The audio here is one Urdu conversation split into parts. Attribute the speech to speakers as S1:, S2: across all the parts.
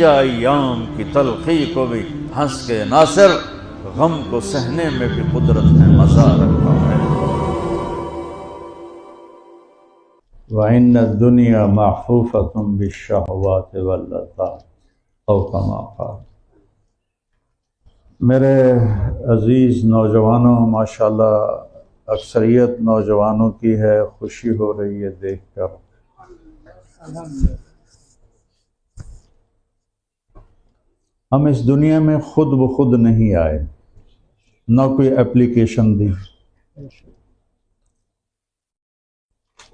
S1: ایام کی تلخی کو بھی ہنس کے ناصر، غم کو سہنے میں بھی قدرت نے مزہ رکھا ہے۔ وَإِنَّ الدُّنْيَا مَحْفُوفَةٌ بِالشَّهَوَاتِ وَاللَّذَّاتِ أَوْ كَمَا قَالَ۔ میرے عزیز نوجوانوں، ماشاءاللہ اکثریت نوجوانوں کی ہے، خوشی ہو رہی ہے دیکھ کر۔ ہم اس دنیا میں خود بخود نہیں آئے، نہ کوئی اپلیکیشن دی،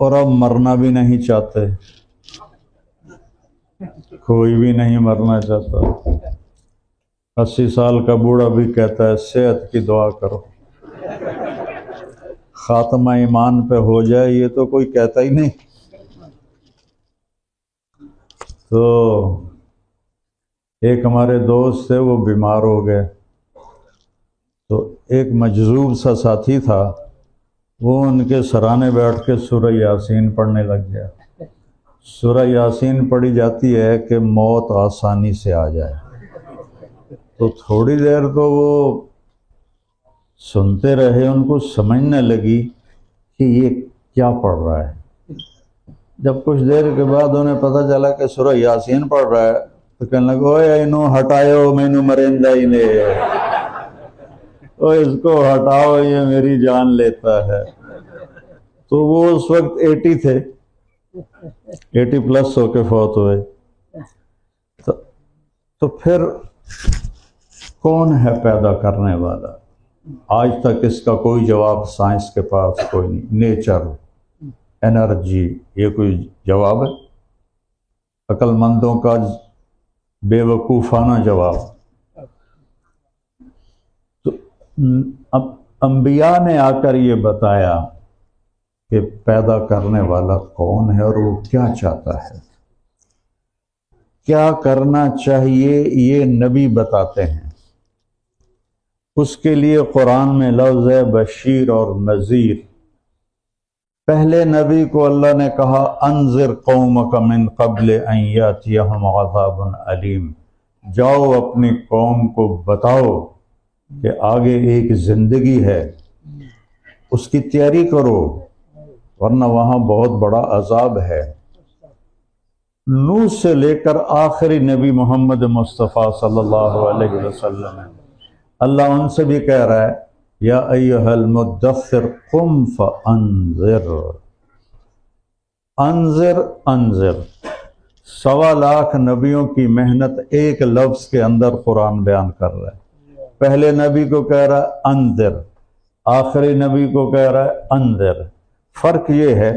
S1: اور اب مرنا بھی نہیں چاہتے، کوئی بھی نہیں مرنا چاہتا۔ 80 سال کا بوڑھا بھی کہتا ہے صحت کی دعا کرو، خاتمہ ایمان پہ ہو جائے، یہ تو کوئی کہتا ہی نہیں۔ تو ایک ہمارے دوست تھے، وہ بیمار ہو گئے، تو ایک مجذوب سا ساتھی تھا، وہ ان کے سرانے بیٹھ کے سورہ یاسین پڑھنے لگ گیا۔ سورہ یاسین پڑھی جاتی ہے کہ موت آسانی سے آ جائے، تو تھوڑی دیر تو وہ سنتے رہے، ان کو سمجھنے لگی کہ یہ کیا پڑھ رہا ہے۔ جب کچھ دیر کے بعد انہیں پتہ چلا کہ سورہ یاسین پڑھ رہا ہے، تو کہنے لگا اوے انہوں ہٹایو مینوں مرندہ ہی نے، او اس کو ہٹاؤ یہ میری جان لیتا ہے۔ تو وہ اس وقت 80 تھے، 80 پلس ہو کے فوت ہوئے۔ تو پھر کون ہے پیدا کرنے والا؟ آج تک اس کا کوئی جواب سائنس کے پاس کوئی نہیں۔ نیچر، انرجی، یہ کوئی جواب ہے؟ عقل مندوں کا بے وقوفانہ جواب۔ تو اب انبیاء نے آ کر یہ بتایا کہ پیدا کرنے والا کون ہے اور وہ کیا چاہتا ہے، کیا کرنا چاہیے، یہ نبی بتاتے ہیں۔ اس کے لیے قرآن میں لفظ ہے بشیر اور نذیر۔ پہلے نبی کو اللہ نے کہا انذر قومک من قبل ان یاتیہم عذاب علیم، جاؤ اپنی قوم کو بتاؤ کہ آگے ایک زندگی ہے، اس کی تیاری کرو ورنہ وہاں بہت بڑا عذاب ہے۔ نوح سے لے کر آخری نبی محمد مصطفیٰ صلی اللہ علیہ وسلم ہے، اللہ ان سے بھی کہہ رہا ہے یا ایھا المدثر قم فانذر، انذر انذر۔ 1.25 لاکھ نبیوں کی محنت ایک لفظ کے اندر قرآن بیان کر رہا ہے۔ پہلے نبی کو کہہ رہا ہے انذر، آخری نبی کو کہہ رہا ہے انذر۔ فرق یہ ہے،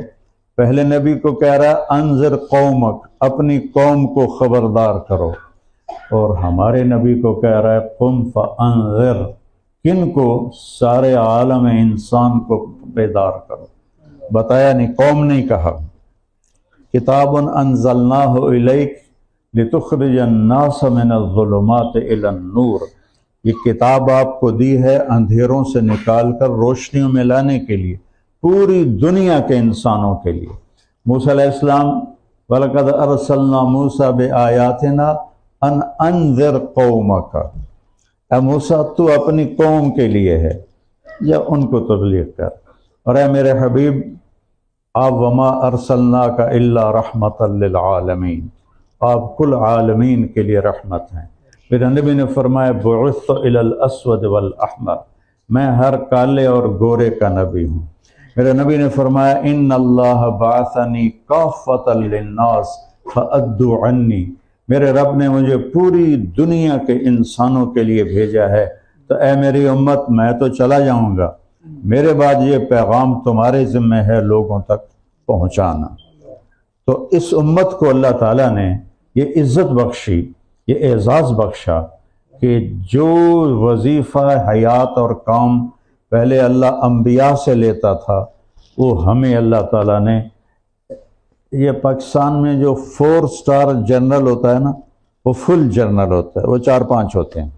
S1: پہلے نبی کو کہہ رہا ہے انذر قومک، اپنی قوم کو خبردار کرو، اور ہمارے نبی کو کہہ رہا ہے قم فانذر، کن کو؟ سارے عالم انسان کو بیدار کرو۔ بتایا نہیں، قوم نہیں کہا۔ کتاب انزلناہ الیک لتخرج الناس من الظلمات الی النور، یہ کتاب آپ کو دی ہے اندھیروں سے نکال کر روشنیوں میں لانے کے لیے، پوری دنیا کے انسانوں کے لیے۔ موسیٰ علیہ السلام وَلَقَدْ أَرْسَلْنَا مُوسَىٰ بِآيَاتِنَا أَنْ أَنذِرْ قَوْمَكَ، اے موسیٰ تو اپنی قوم کے لیے ہے، یا ان کو تبلیغ کر۔ اور اے میرے حبیب آپ وما ارسلناک الا رحمۃ للعالمین، آپ کل عالمین کے لیے رحمت ہیں۔ میرے نبی نے فرمایا بعثت الی الاسود والاحمر، میں ہر کالے اور گورے کا نبی ہوں۔ میرے نبی نے فرمایا ان اللہ بعثنی کافۃ للناس فادوا عنی، میرے رب نے مجھے پوری دنیا کے انسانوں کے لیے بھیجا ہے، تو اے میری امت میں تو چلا جاؤں گا، میرے بعد یہ پیغام تمہارے ذمہ ہے لوگوں تک پہنچانا۔ تو اس امت کو اللہ تعالیٰ نے یہ عزت بخشی، یہ اعزاز بخشا کہ جو وظیفہ حیات اور کام پہلے اللہ انبیاء سے لیتا تھا، وہ ہمیں اللہ تعالیٰ نے، یہ پاکستان میں جو 4 سٹار جنرل ہوتا ہے نا، وہ فل جنرل ہوتا ہے، وہ 4-5 ہوتے ہیں،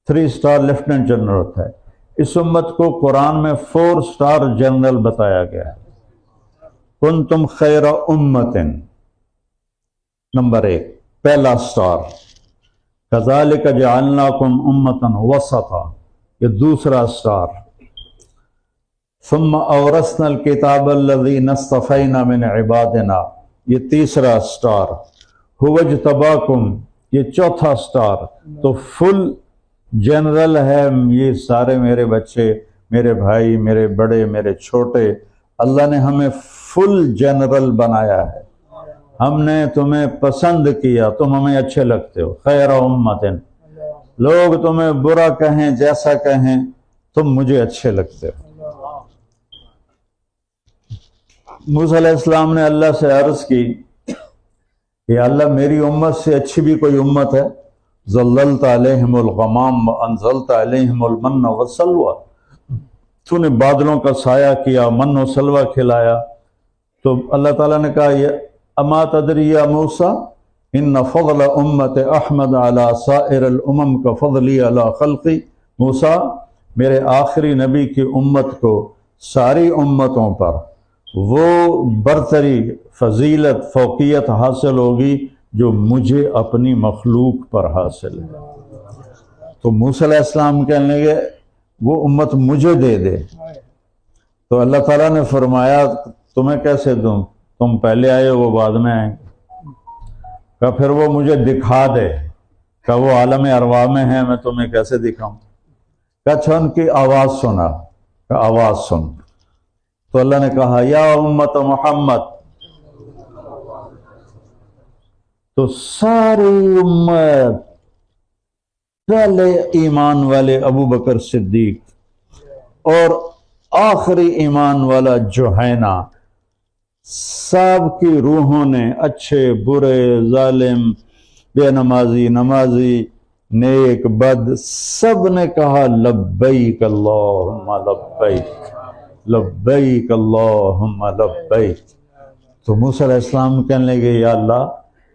S1: 3 سٹار لیفٹیننٹ جنرل ہوتا ہے۔ اس امت کو قرآن میں 4 سٹار جنرل بتایا گیا ہے۔ کنتم خیر امت، نمبر 1، پہلا سٹار، کذالک جعلناکم امۃ وسطا، یہ دوسرا سٹار، ثم اورثنا الکتاب الذین اصطفینا من عبادنا، یہ تیسرا سٹار، هو اجتباکم، یہ چوتھا سٹار۔ تو فل جنرل ہے، یہ سارے میرے بچے، میرے بھائی، میرے بڑے، میرے چھوٹے، اللہ نے ہمیں فل جنرل بنایا ہے، ہم نے تمہیں پسند کیا، تم ہمیں اچھے لگتے ہو، خیر امت، لوگ تمہیں برا کہیں جیسا کہیں تم مجھے اچھے لگتے ہو۔ موسیٰ علیہ السلام نے اللہ سے عرض کی کہ اللہ میری امت سے اچھی بھی کوئی امت ہے؟ ظللت علیہم الغمام وانزلت علیہم المن والسلوى، تو نے بادلوں کا سایہ کیا، من و سلوہ کھلایا۔ تو اللہ تعالیٰ نے کہا اما تدری یا موسیٰ ان فضل امت احمد علی سائر الامم کا فضلی علی خلقی، موسیٰ میرے آخری نبی کی امت کو ساری امتوں پر وہ برتری، فضیلت، فوقیت حاصل ہوگی جو مجھے اپنی مخلوق پر حاصل ہے۔ تو موسیٰ علیہ السلام کہنے لگے وہ امت مجھے دے دے۔ تو اللہ تعالیٰ نے فرمایا تمہیں کیسے دوں، تم پہلے آئے وہ بعد میں آئیں گے۔ کہ پھر وہ مجھے دکھا دے، کہ وہ عالم ارواح میں ہے، میں تمہیں کیسے دکھاؤں؟ کہ اچھا ان کی آواز سنا، کہ آواز سن۔ تو اللہ نے کہا یا امت محمد، تو ساری امت، پہلے ایمان والے ابو بکر صدیق اور آخری ایمان والا جوہینہ، سب کی روحوں نے، اچھے برے، ظالم، بے نمازی، نمازی، نیک بد، سب نے کہا لبیک اللہم لبیک، لبیک اللہم لبیک۔ تو موسیٰ علیہ السلام کہنے لگے یا اللہ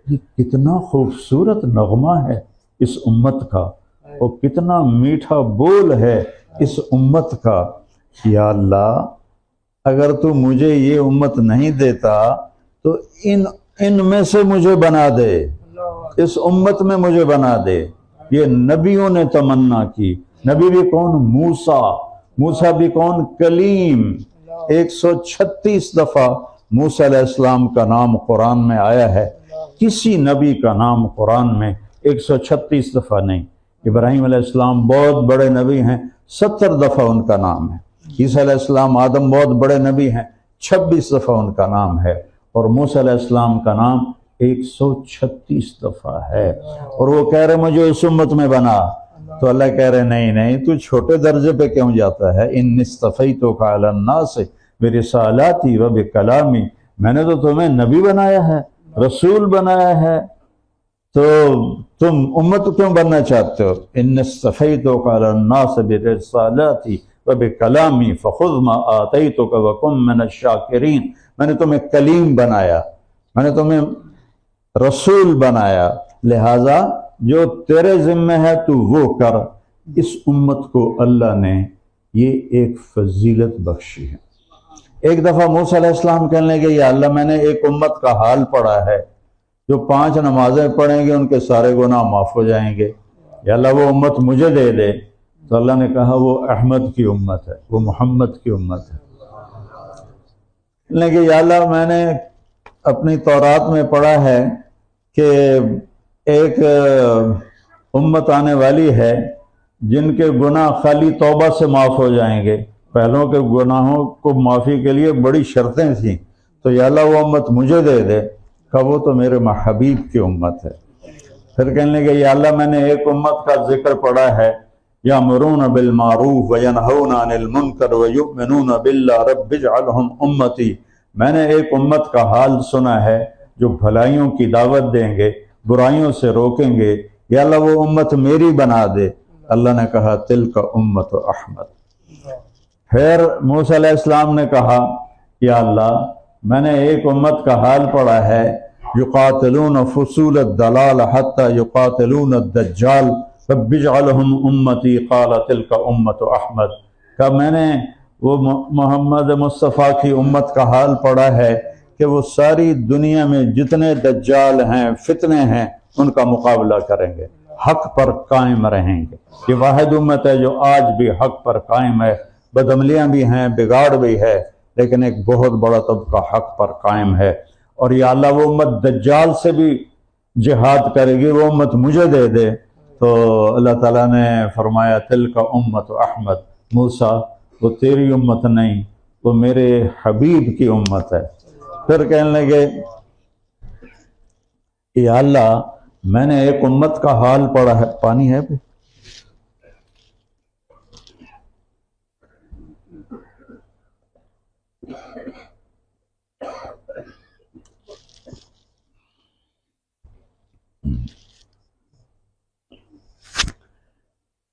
S1: یہ کتنا خوبصورت نغمہ ہے اس امت کا، اور کتنا میٹھا بول ہے اس امت کا، یا اللہ اگر تو مجھے یہ امت نہیں دیتا تو ان میں سے مجھے بنا دے، اس امت میں مجھے بنا دے۔ یہ نبیوں نے تمنا کی، نبی بھی کون؟ موسیٰ بھی کون؟ کلیم۔ 136 دفعہ موسیٰ علیہ السلام کا نام قرآن میں آیا ہے، کسی نبی کا نام قرآن میں 136 دفعہ نہیں۔ ابراہیم علیہ السلام بہت بڑے نبی ہیں، 70 دفعہ ان کا نام ہے۔ عیسیٰ علیہ السلام آدم بہت بڑے نبی ہیں، 26 دفعہ ان کا نام ہے، اور موسیٰ علیہ السلام کا نام 136 دفعہ ہے۔ اور وہ کہہ رہے مجھے اس امت میں بنا، تو اللہ کہہ رہے نہیں تو چھوٹے درجے پہ کیوں جاتا ہے؟ ان اصطفیتک علی الناس برسالاتی و بکلامی، میں نے تو تمہیں نبی بنایا ہے، رسول بنایا ہے، تو تم امت کیوں بننا چاہتے ہو؟ ان اصطفیتک علی الناس برسالاتی و بکلامی فخذ ما آتیتک وکن من الشاکرین، میں نے تمہیں کلیم بنایا، میں نے تمہیں رسول بنایا، لہٰذا جو تیرے ذمہ ہے تو وہ کر۔ اس امت کو اللہ نے یہ ایک فضیلت بخشی ہے۔ ایک دفعہ موسیٰ علیہ السلام کہنے لگے یا اللہ میں نے ایک امت کا حال پڑھا ہے، جو 5 نمازیں پڑھیں گے ان کے سارے گناہ معاف ہو جائیں گے، یا اللہ وہ امت مجھے دے دے۔ تو اللہ نے کہا وہ احمد کی امت ہے، وہ محمد کی امت ہے۔ لیکن یا اللہ میں نے اپنی تورات میں پڑھا ہے کہ ایک امت آنے والی ہے جن کے گناہ خالی توبہ سے معاف ہو جائیں گے، پہلوں کے گناہوں کو معافی کے لیے بڑی شرطیں تھیں، تو یا اللہ وہ امت مجھے دے دے۔ کہ وہ تو میرے محبوب کی امت ہے۔ پھر کہنے لگے یا اللہ میں نے ایک امت کا ذکر پڑھا ہے، یامرون بالمعروف وینہون عن المنکر ویؤمنون باللہ رب اجعلہم امتی، میں نے ایک امت کا حال سنا ہے جو بھلائیوں کی دعوت دیں گے، برائیوں سے روکیں گے، یا اللہ وہ امت میری بنا دے۔ اللہ نے کہا تلک امت احمد۔ پھر موسیٰ علیہ السلام نے کہا یا اللہ میں نے ایک امت کا حال پڑھا ہے، یقاتلون فصول الدلال حتی یقاتلون الدجال رب اجعلہم امتی، قال تلک امت احمد۔ کہ میں نے وہ محمد مصطفیٰ کی امت کا حال پڑھا ہے کہ وہ ساری دنیا میں جتنے دجال ہیں، فتنے ہیں، ان کا مقابلہ کریں گے، حق پر قائم رہیں گے۔ یہ واحد امت ہے جو آج بھی حق پر قائم ہے، بدعملیاں بھی ہیں، بگاڑ بھی ہے، لیکن ایک بہت بڑا طبقہ حق پر قائم ہے۔ اور یا اللہ وہ امت دجال سے بھی جہاد کرے گی، وہ امت مجھے دے دے۔ تو اللہ تعالیٰ نے فرمایا تلک امت احمد، موسیٰ وہ تیری امت نہیں، وہ میرے حبیب کی امت ہے۔ پھر کہنے لگے یا اللہ میں نے ایک امت کا حال پڑھا ہے، پانی ہے بھی؟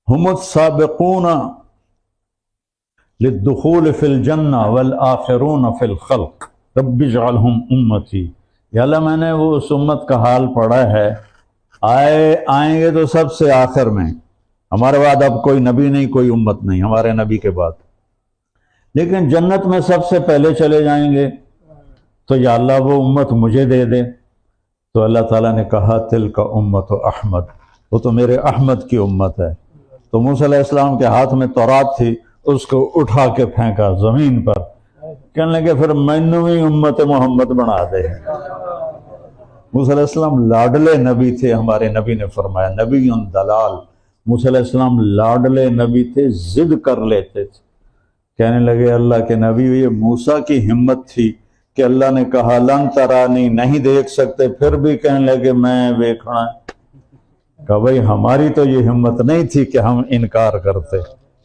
S1: ہم السابقون للدخول فی الجنہ والآخرون فی الخلق رب اجعلہم امتی۔ یا اللہ میں نے وہ اس امت کا حال پڑھا ہے، آئیں گے تو سب سے آخر میں، ہمارے بعد اب کوئی نبی نہیں، کوئی امت نہیں ہمارے نبی کے بعد، لیکن جنت میں سب سے پہلے چلے جائیں گے، تو یا اللہ وہ امت مجھے دے دے۔ تو اللہ تعالیٰ نے کہا تلک امت احمد، وہ تو میرے احمد کی امت ہے۔ تو موسیٰ علیہ السلام کے ہاتھ میں تورات تھی، اس کو اٹھا کے پھینکا زمین پر، کہنے لگے پھر مینوں بھی امت محمد بنا دے۔ موسیٰ علیہ السلام لاڈلے نبی تھے، ہمارے نبی نے فرمایا نبی دلال، موسیٰ علیہ السلام لاڈلے نبی تھے، ضد کر لیتے تھے۔ کہنے لگے اللہ کے نبی، یہ موسیٰ کی ہمت تھی کہ اللہ نے کہا لن ترانی، نہیں دیکھ سکتے، پھر بھی کہنے لگے میں دیکھنا ہے۔ کہا بھائی ہماری تو یہ ہمت نہیں تھی کہ ہم انکار کرتے،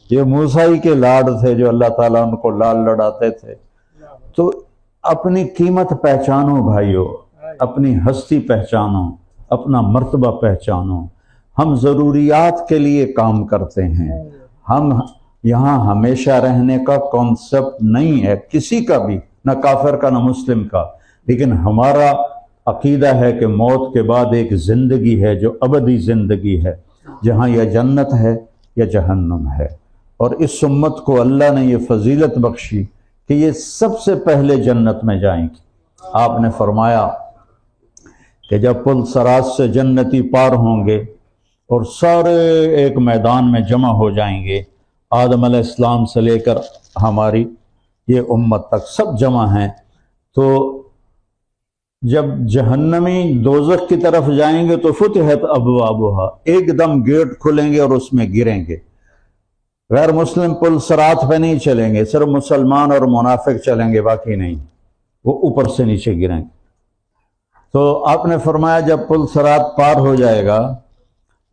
S1: یہ موسیٰ ہی کے لاڈ تھے جو اللہ تعالیٰ ان کو لال لڑاتے تھے۔ تو اپنی قیمت پہچانو بھائیو، اپنی ہستی پہچانو، اپنا مرتبہ پہچانو۔ ہم ضروریات کے لیے کام کرتے ہیں، ہم یہاں ہمیشہ رہنے کا کانسیپٹ نہیں ہے کسی کا بھی، نہ کافر کا نہ مسلم کا، لیکن ہمارا عقیدہ ہے کہ موت کے بعد ایک زندگی ہے جو ابدی زندگی ہے، جہاں یا جنت ہے یا جہنم ہے۔ اور اس امت کو اللہ نے یہ فضیلت بخشی کہ یہ سب سے پہلے جنت میں جائیں گی۔ آپ نے فرمایا کہ جب پل صراط سے جنتی پار ہوں گے اور سارے ایک میدان میں جمع ہو جائیں گے، آدم علیہ السلام سے لے کر ہماری یہ امت تک سب جمع ہیں، تو جب جہنمی دوزخ کی طرف جائیں گے تو فتحت ابوابها، ایک دم گیٹ کھلیں گے اور اس میں گریں گے۔ غیر مسلم پل صراط پہ نہیں چلیں گے، صرف مسلمان اور منافق چلیں گے، باقی نہیں، وہ اوپر سے نیچے گریں گے۔ تو آپ نے فرمایا جب پل صراط پار ہو جائے گا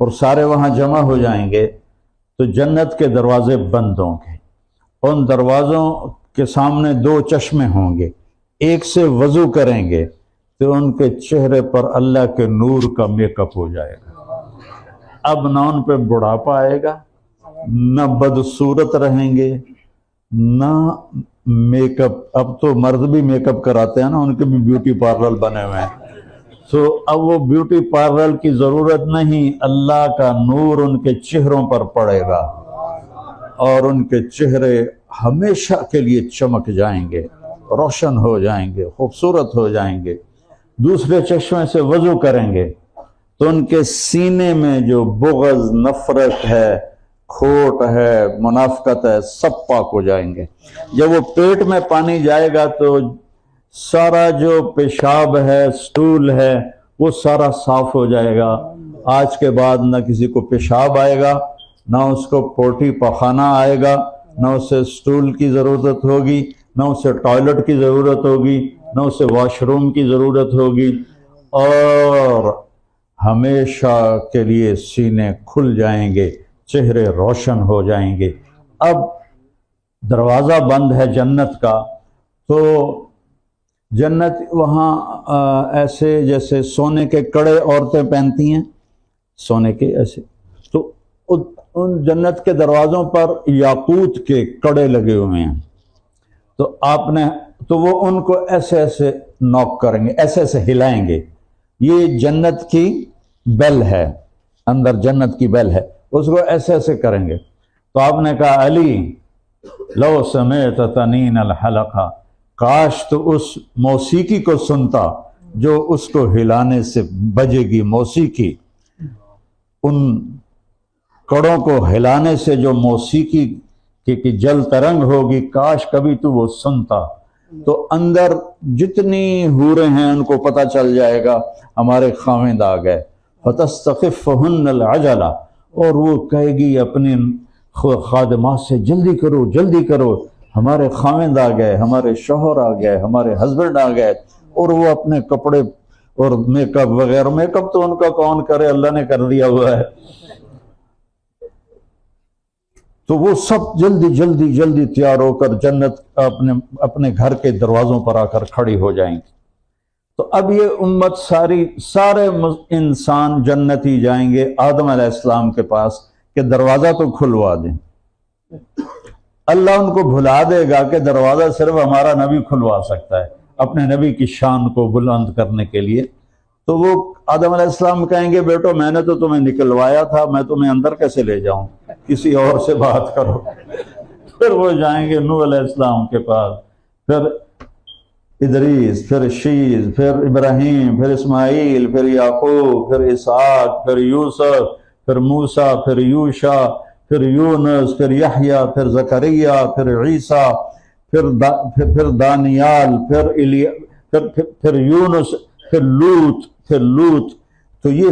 S1: اور سارے وہاں جمع ہو جائیں گے تو جنت کے دروازے بند ہوں گے، ان دروازوں کے سامنے دو چشمے ہوں گے، ایک سے وضو کریں گے تو ان کے چہرے پر اللہ کے نور کا میک اپ ہو جائے گا۔ اب نہ ان پہ بڑھاپا آئے گا، نہ بدصورت رہیں گے، نہ میک اپ، اب تو مرد بھی میک اپ کراتے ہیں نا، ان کے بھی بیوٹی پارلر بنے ہوئے ہیں، تو اب وہ بیوٹی پارلر کی ضرورت نہیں، اللہ کا نور ان کے چہروں پر پڑے گا اور ان کے چہرے ہمیشہ کے لیے چمک جائیں گے، روشن ہو جائیں گے، خوبصورت ہو جائیں گے۔ دوسرے چشمے سے وضو کریں گے تو ان کے سینے میں جو بغض، نفرت ہے، کھوٹ ہے، منافقت ہے، سب پاک ہو جائیں گے۔ جب وہ پیٹ میں پانی جائے گا تو سارا جو پیشاب ہے، سٹول ہے، وہ سارا صاف ہو جائے گا۔ آج کے بعد نہ کسی کو پیشاب آئے گا، نہ اس کو پوٹی پخانہ آئے گا، نہ اسے سٹول کی ضرورت ہوگی، نہ اسے ٹوائلٹ کی ضرورت ہوگی، نہ اسے واش روم کی ضرورت ہوگی، اور ہمیشہ کے لیے سینے کھل جائیں گے، چہرے روشن ہو جائیں گے۔ اب دروازہ بند ہے جنت کا، تو جنت وہاں ایسے جیسے سونے کے کڑے عورتیں پہنتی ہیں، سونے کے ایسے، تو ان جنت کے دروازوں پر یاقوت کے کڑے لگے ہوئے ہیں، تو وہ ان کو ایسے ایسے نوک کریں گے، ایسے ایسے ہلائیں گے۔ یہ جنت کی بیل ہے، اندر جنت کی بیل ہے، اس کو ایسے ایسے کریں گے۔ تو آپ نے کہا علی لو سمیت تنین الحلقہ، کاش تو اس موسیقی کو سنتا جو اس کو ہلانے سے بجے گی، موسیقی ان کڑوں کو ہلانے سے جو موسیقی کی جل ترنگ ہوگی، کاش کبھی تو وہ سنتا، تو اندر جتنی حوریں ہیں ان کو پتہ چل جائے گا ہمارے خاوند آ گئے۔ فَتَسْتَخِفُّهُنَّ الْعَجَلَةُ، اور وہ کہے گی اپنی خادمات سے جلدی کرو جلدی کرو، ہمارے خاوند آ گئے، ہمارے شوہر آ گئے، ہمارے ہسبینڈ آ گئے، اور وہ اپنے کپڑے اور میک اپ وغیرہ، میک اپ تو ان کا کون کرے، اللہ نے کر دیا ہوا ہے، تو وہ سب جلدی جلدی جلدی تیار ہو کر جنت اپنے گھر کے دروازوں پر آ کر کھڑی ہو جائیں گی۔ تو اب یہ امت سارے انسان جنتی جائیں گے آدم علیہ السلام کے پاس کہ دروازہ تو کھلوا دیں۔ اللہ ان کو بھلا دے گا کہ دروازہ صرف ہمارا نبی کھلوا سکتا ہے اپنے نبی کی شان کو بلند کرنے کے لیے۔ تو وہ آدم علیہ السلام کہیں گے بیٹو میں نے تو تمہیں نکلوایا تھا، میں تمہیں اندر کیسے لے جاؤں، کسی اور سے بات کرو۔ پھر وہ جائیں گے نوح علیہ السلام کے پاس، پھر ادریس، پھر شیز، پھر ابراہیم، پھر اسماعیل، پھر یعقوب، پھر اسحاق، پھر یوسف، پھر موسیٰ، پھر یوشع، پھر یونس، پھر یحییٰ، پھر زکریا، پھر عیسیٰ، پھر دانیال، پھر یونس، پھر لوط۔ تو یہ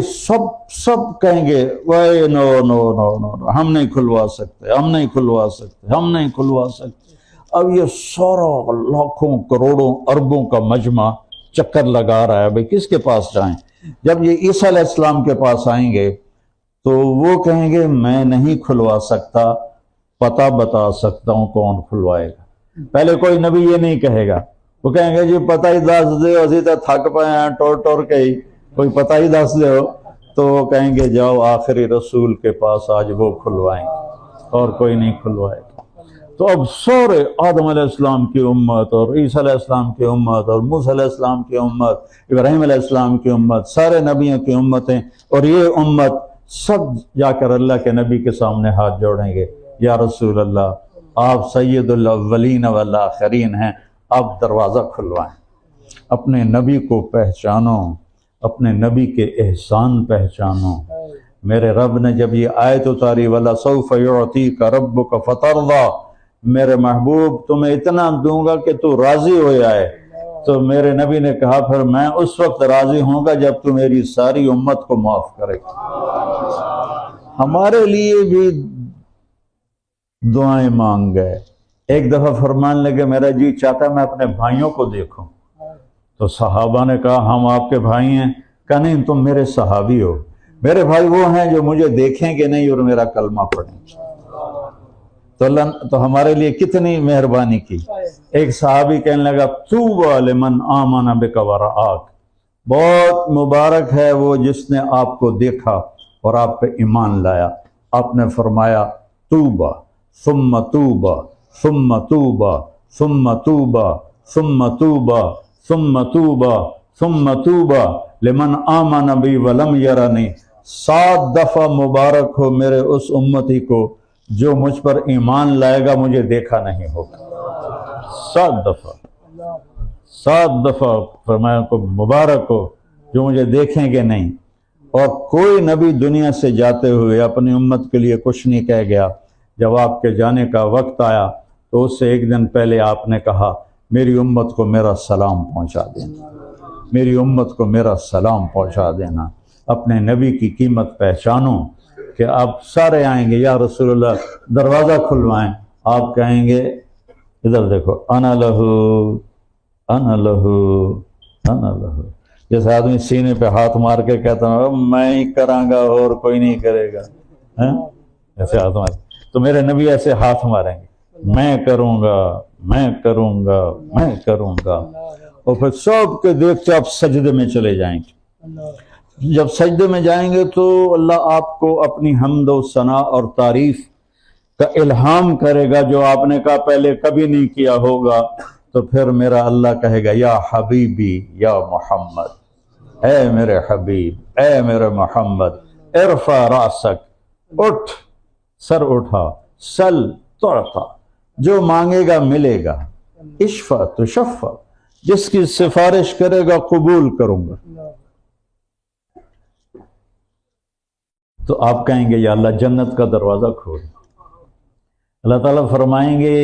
S1: سب کہیں گے وے نو نو نو نو، ہم نہیں کھلوا سکتے، ہم نہیں کھلوا سکتے، ہم نہیں کھلوا سکتے۔ اب یہ سارا لاکھوں کروڑوں اربوں کا مجمع چکر لگا رہا ہے بھئی کس کے پاس جائیں۔ جب یہ عیسیٰ علیہ السلام کے پاس آئیں گے تو وہ کہیں گے میں نہیں کھلوا سکتا، پتہ بتا سکتا ہوں کون کھلوائے گا۔ پہلے کوئی نبی یہ نہیں کہے گا، وہ کہیں گے جی پتہ ہی دس دے، اسی طرح تھک پائے ہیں ٹور کے ہی، کوئی پتہ ہی دس دے ہو، تو وہ کہیں گے جاؤ آخری رسول کے پاس، آج وہ کھلوائیں گے اور کوئی نہیں کھلوائے گا۔ تو اب سارے آدم علیہ السلام کی امت اور عیسیٰ علیہ السلام کی امت اور موسیٰ علیہ السلام کی امت، ابراہیم علیہ السلام کی امت، سارے نبیوں کی امتیں، اور یہ امت سب جا کر اللہ کے نبی کے سامنے ہاتھ جوڑیں گے، یا رسول اللہ آپ سید الاولین والآخرین ہیں، آپ دروازہ کھلوائیں، اپنے نبی کو پہچانو، اپنے نبی کے احسان پہچانو۔ میرے رب نے جب یہ آیت اتاری وَلَسَوْفَ يُعْطِيكَ رَبُّكَ فَتَرْضَىٰ، میرے محبوب تمہیں اتنا دوں گا کہ تو راضی ہو جائے، تو میرے نبی نے کہا پھر میں اس وقت راضی ہوں گا جب تو میری ساری امت کو معاف کرے گا۔ ہمارے لیے بھی دعائیں مانگ گئے۔ ایک دفعہ فرمان لگے میرا جی چاہتا ہے میں اپنے بھائیوں کو دیکھوں، تو صحابہ نے کہا ہم آپ کے بھائی ہیں، کہا نہیں تم میرے صحابی ہو، میرے بھائی وہ ہیں جو مجھے دیکھیں گے نہیں اور میرا کلمہ پڑھیں گے۔ تو اللہ تو ہمارے لیے کتنی مہربانی کی۔ ایک صحابی کہنے لگا طوبی لمن آمن بک ورآک، بہت مبارک ہے وہ جس نے آپ کو دیکھا اور آپ پہ ایمان لایا۔ آپ نے فرمایا طوبی ثم طوبی ثم طوبی ثم طوبی ثم طوبی ثم طوبی ثم طوبی لمن آمن بی ولم یرنی، 7 دفعہ مبارک ہو میرے اس امتی کو جو مجھ پر ایمان لائے گا مجھے دیکھا نہیں ہوگا۔ 7 دفعہ فرمایا کو مبارک ہو جو مجھے دیکھیں گے نہیں۔ اور کوئی نبی دنیا سے جاتے ہوئے اپنی امت کے لیے کچھ نہیں کہہ گیا۔ جب آپ کے جانے کا وقت آیا تو اس سے ایک دن پہلے آپ نے کہا میری امت کو میرا سلام پہنچا دینا، میری امت کو میرا سلام پہنچا دینا۔ اپنے نبی کی قیمت پہچانو کہ آپ سارے آئیں گے یا رسول اللہ دروازہ کھلوائیں، آپ کہیں گے ادھر دیکھو انا لہو انا لہو انا لہو، جیسے آدمی سینے پہ ہاتھ مار کے کہتا ہوں میں ہی کراں گا اور کوئی نہیں کرے گا، ایسے ہاتھ مار، تو میرے نبی ایسے ہاتھ ماریں گے میں کروں گا میں کروں گا میں کروں گا، اور پھر سب کے دیکھتے آپ سجدے میں چلے جائیں گے۔ جب سجدے میں جائیں گے تو اللہ آپ کو اپنی حمد و ثنا اور تعریف کا الہام کرے گا جو آپ نے کہا پہلے کبھی نہیں کیا ہوگا۔ تو پھر میرا اللہ کہے گا یا حبیبی یا محمد، اے میرے حبیب اے میرے محمد، ارفع راسک، اٹھ سر اٹھا، سل تعطا، جو مانگے گا ملے گا، اشفع تشفع، جس کی سفارش کرے گا قبول کروں گا۔ تو آپ کہیں گے یا اللہ جنت کا دروازہ کھول۔ اللہ تعالیٰ فرمائیں گے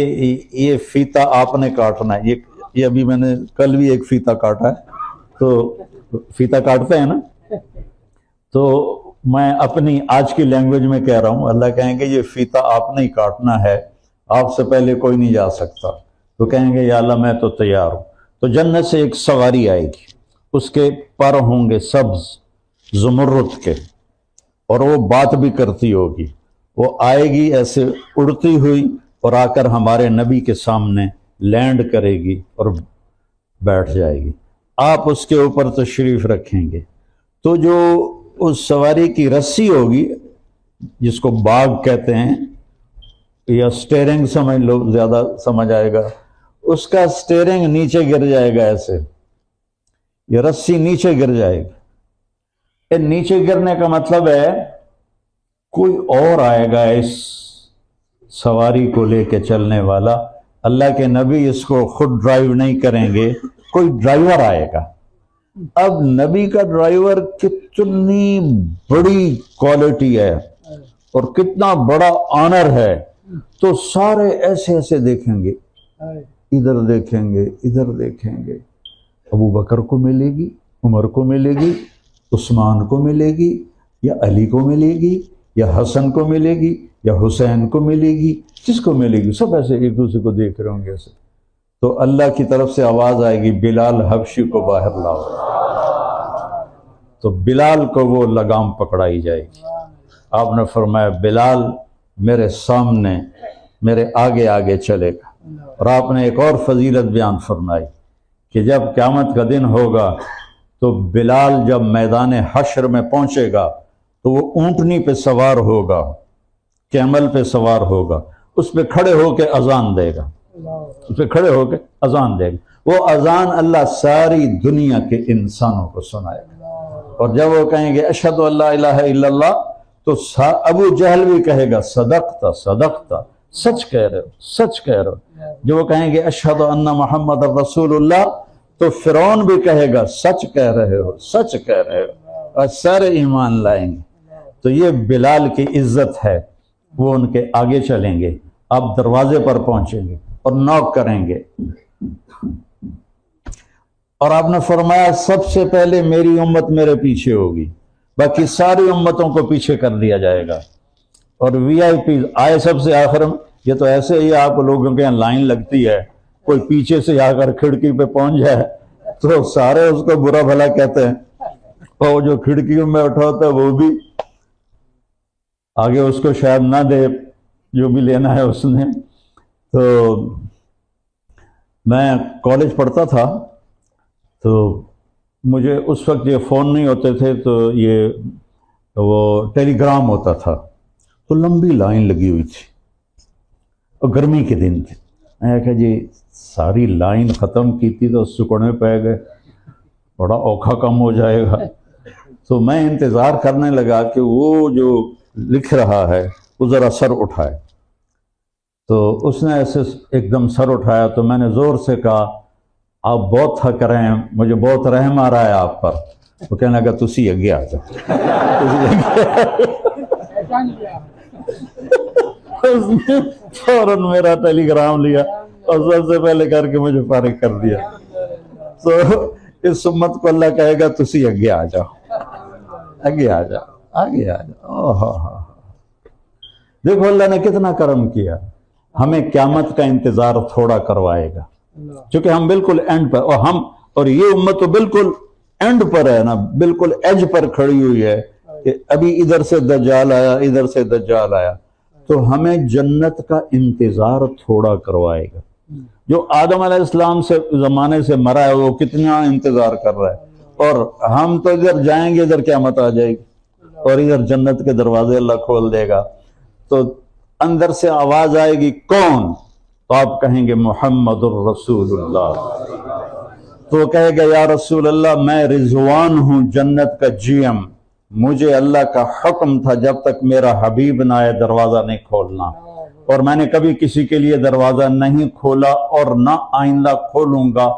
S1: یہ فیتا آپ نے کاٹنا ہے، یہ ابھی میں نے کل بھی ایک فیتا کاٹا ہے، تو فیتا کاٹتے ہیں نا، تو میں اپنی آج کی لینگویج میں کہہ رہا ہوں، اللہ کہیں گے یہ فیتا آپ نے ہی کاٹنا ہے، آپ سے پہلے کوئی نہیں جا سکتا۔ تو کہیں گے یا اللہ میں تو تیار ہوں۔ تو جنت سے ایک سواری آئے گی، اس کے پر ہوں گے سبز زمرد کے، اور وہ بات بھی کرتی ہوگی، وہ آئے گی ایسے اڑتی ہوئی اور آ کر ہمارے نبی کے سامنے لینڈ کرے گی اور بیٹھ جائے گی، آپ اس کے اوپر تشریف رکھیں گے۔ تو جو اس سواری کی رسی ہوگی، جس کو باغ کہتے ہیں یا سٹیرنگ سمجھ لو، زیادہ سمجھ آئے گا، اس کا سٹیرنگ نیچے گر جائے گا، ایسے یہ رسی نیچے گر جائے گی۔ نیچے گرنے کا مطلب ہے کوئی اور آئے گا اس سواری کو لے کے چلنے والا، اللہ کے نبی اس کو خود ڈرائیو نہیں کریں گے، کوئی ڈرائیور آئے گا۔ اب نبی کا ڈرائیور کتنی بڑی کوالٹی ہے اور کتنا بڑا آنر ہے، تو سارے ایسے ایسے دیکھیں گے، ادھر دیکھیں گے، ادھر دیکھیں گے، ابو بکر کو ملے گی، عمر کو ملے گی، عثمان کو ملے گی، یا علی کو ملے گی، یا حسن کو ملے گی، یا حسین کو ملے گی، کس کو ملے گی؟ سب ایسے ایک دوسرے کو دیکھ رہے ہوں گے ایسے۔ تو اللہ کی طرف سے آواز آئے گی بلال حبشی کو باہر لاؤ، تو بلال کو وہ لگام پکڑائی جائے گی۔ آپ نے فرمایا بلال میرے سامنے میرے آگے آگے چلے گا۔ اور آپ نے ایک اور فضیلت بیان فرمائی کہ جب قیامت کا دن ہوگا تو بلال جب میدان حشر میں پہنچے گا تو وہ اونٹنی پہ سوار ہوگا، کیمل پہ سوار ہوگا، اس پہ کھڑے ہو کے اذان دے گا، اس پہ کھڑے ہو کے اذان دے گا۔ وہ اذان اللہ ساری دنیا کے انسانوں کو سنائے گا، اور جب وہ کہیں گے اشہد ان لا الہ الا اللہ، تو ابو جہل بھی کہے گا صدقت صدقت، سچ کہہ رہے ہو، سچ کہہ رہے ہو۔ جو وہ کہیں گے اشہد ان محمد رسول اللہ، تو فرعون بھی کہے گا سچ کہہ رہے ہو، سچ کہہ رہے ہو، اور سارے ایمان لائیں گے۔ تو یہ بلال کی عزت ہے، وہ ان کے آگے چلیں گے، آپ دروازے پر پہنچیں گے اور نوک کریں گے، اور آپ نے فرمایا سب سے پہلے میری امت میرے پیچھے ہوگی، باقی ساری امتوں کو پیچھے کر دیا جائے گا، اور وی آئی پی آئے سب سے آخر میں۔ یہ تو ایسے ہی آپ لوگوں کے یہاں لائن لگتی ہے، کوئی پیچھے سے آ کر کھڑکی پہ پہنچ جائے تو سارے اس کو برا بھلا کہتے ہیں، اور جو کھڑکیوں میں اٹھا ہوتا ہے وہ بھی آگے اس کو شاید نہ دے جو بھی لینا ہے اس نے۔ تو میں کالج پڑھتا تھا، تو مجھے اس وقت یہ فون نہیں ہوتے تھے، تو یہ وہ ٹیلی گرام ہوتا تھا، تو لمبی لائن لگی ہوئی تھی اور گرمی کے دن تھے۔ میں کہا جی ساری لائن ختم کی تھی تو سکڑنے پہ گئے، بڑا اوکھا کم ہو جائے گا۔ تو میں انتظار کرنے لگا کہ وہ جو لکھ رہا ہے وہ ذرا سر اٹھائے، تو اس نے ایسے ایک دم سر اٹھایا، تو میں نے زور سے کہا آپ بہت تھک رہے ہیں، مجھے بہت رحم آ رہا ہے آپ پر۔ وہ کہنے لگا تسی اگے آ جاؤ۔ اس نے فوراً میرا ٹیلی گرام لیا اور سب سے پہلے کر کے مجھے فارغ کر دیا۔ تو اس امت کو اللہ کہے گا تسی اگے آ جاؤ، اگے آ جاؤ، آگے آ جاؤ۔ دیکھو اللہ نے کتنا کرم کیا، ہمیں قیامت کا انتظار تھوڑا کروائے گا، چونکہ ہم بالکل اینڈ پر، اور یہ امت تو بالکل اینڈ پر ہے نا، بالکل ایج پر کھڑی ہوئی ہے کہ ابھی ادھر سے دجال آیا، ادھر سے دجال آیا، تو ہمیں جنت کا انتظار تھوڑا کروائے گا۔ جو آدم علیہ السلام سے زمانے سے مرا ہے وہ کتنا انتظار کر رہا ہے، اور ہم تو ادھر جائیں گے ادھر قیامت آ جائے گی، اور ادھر جنت کے دروازے اللہ کھول دے گا۔ تو اندر سے آواز آئے گی کون؟ تو آپ کہیں گے محمد الرسول اللہ۔ تو کہے گا یا رسول اللہ میں رضوان ہوں، جنت کا جی ایم، مجھے اللہ کا حکم تھا جب تک میرا حبیب نہ آئے دروازہ نہیں کھولنا۔ اور میں نے کبھی کسی کے لیے دروازہ نہیں کھولا اور نہ آئندہ کھولوں گا،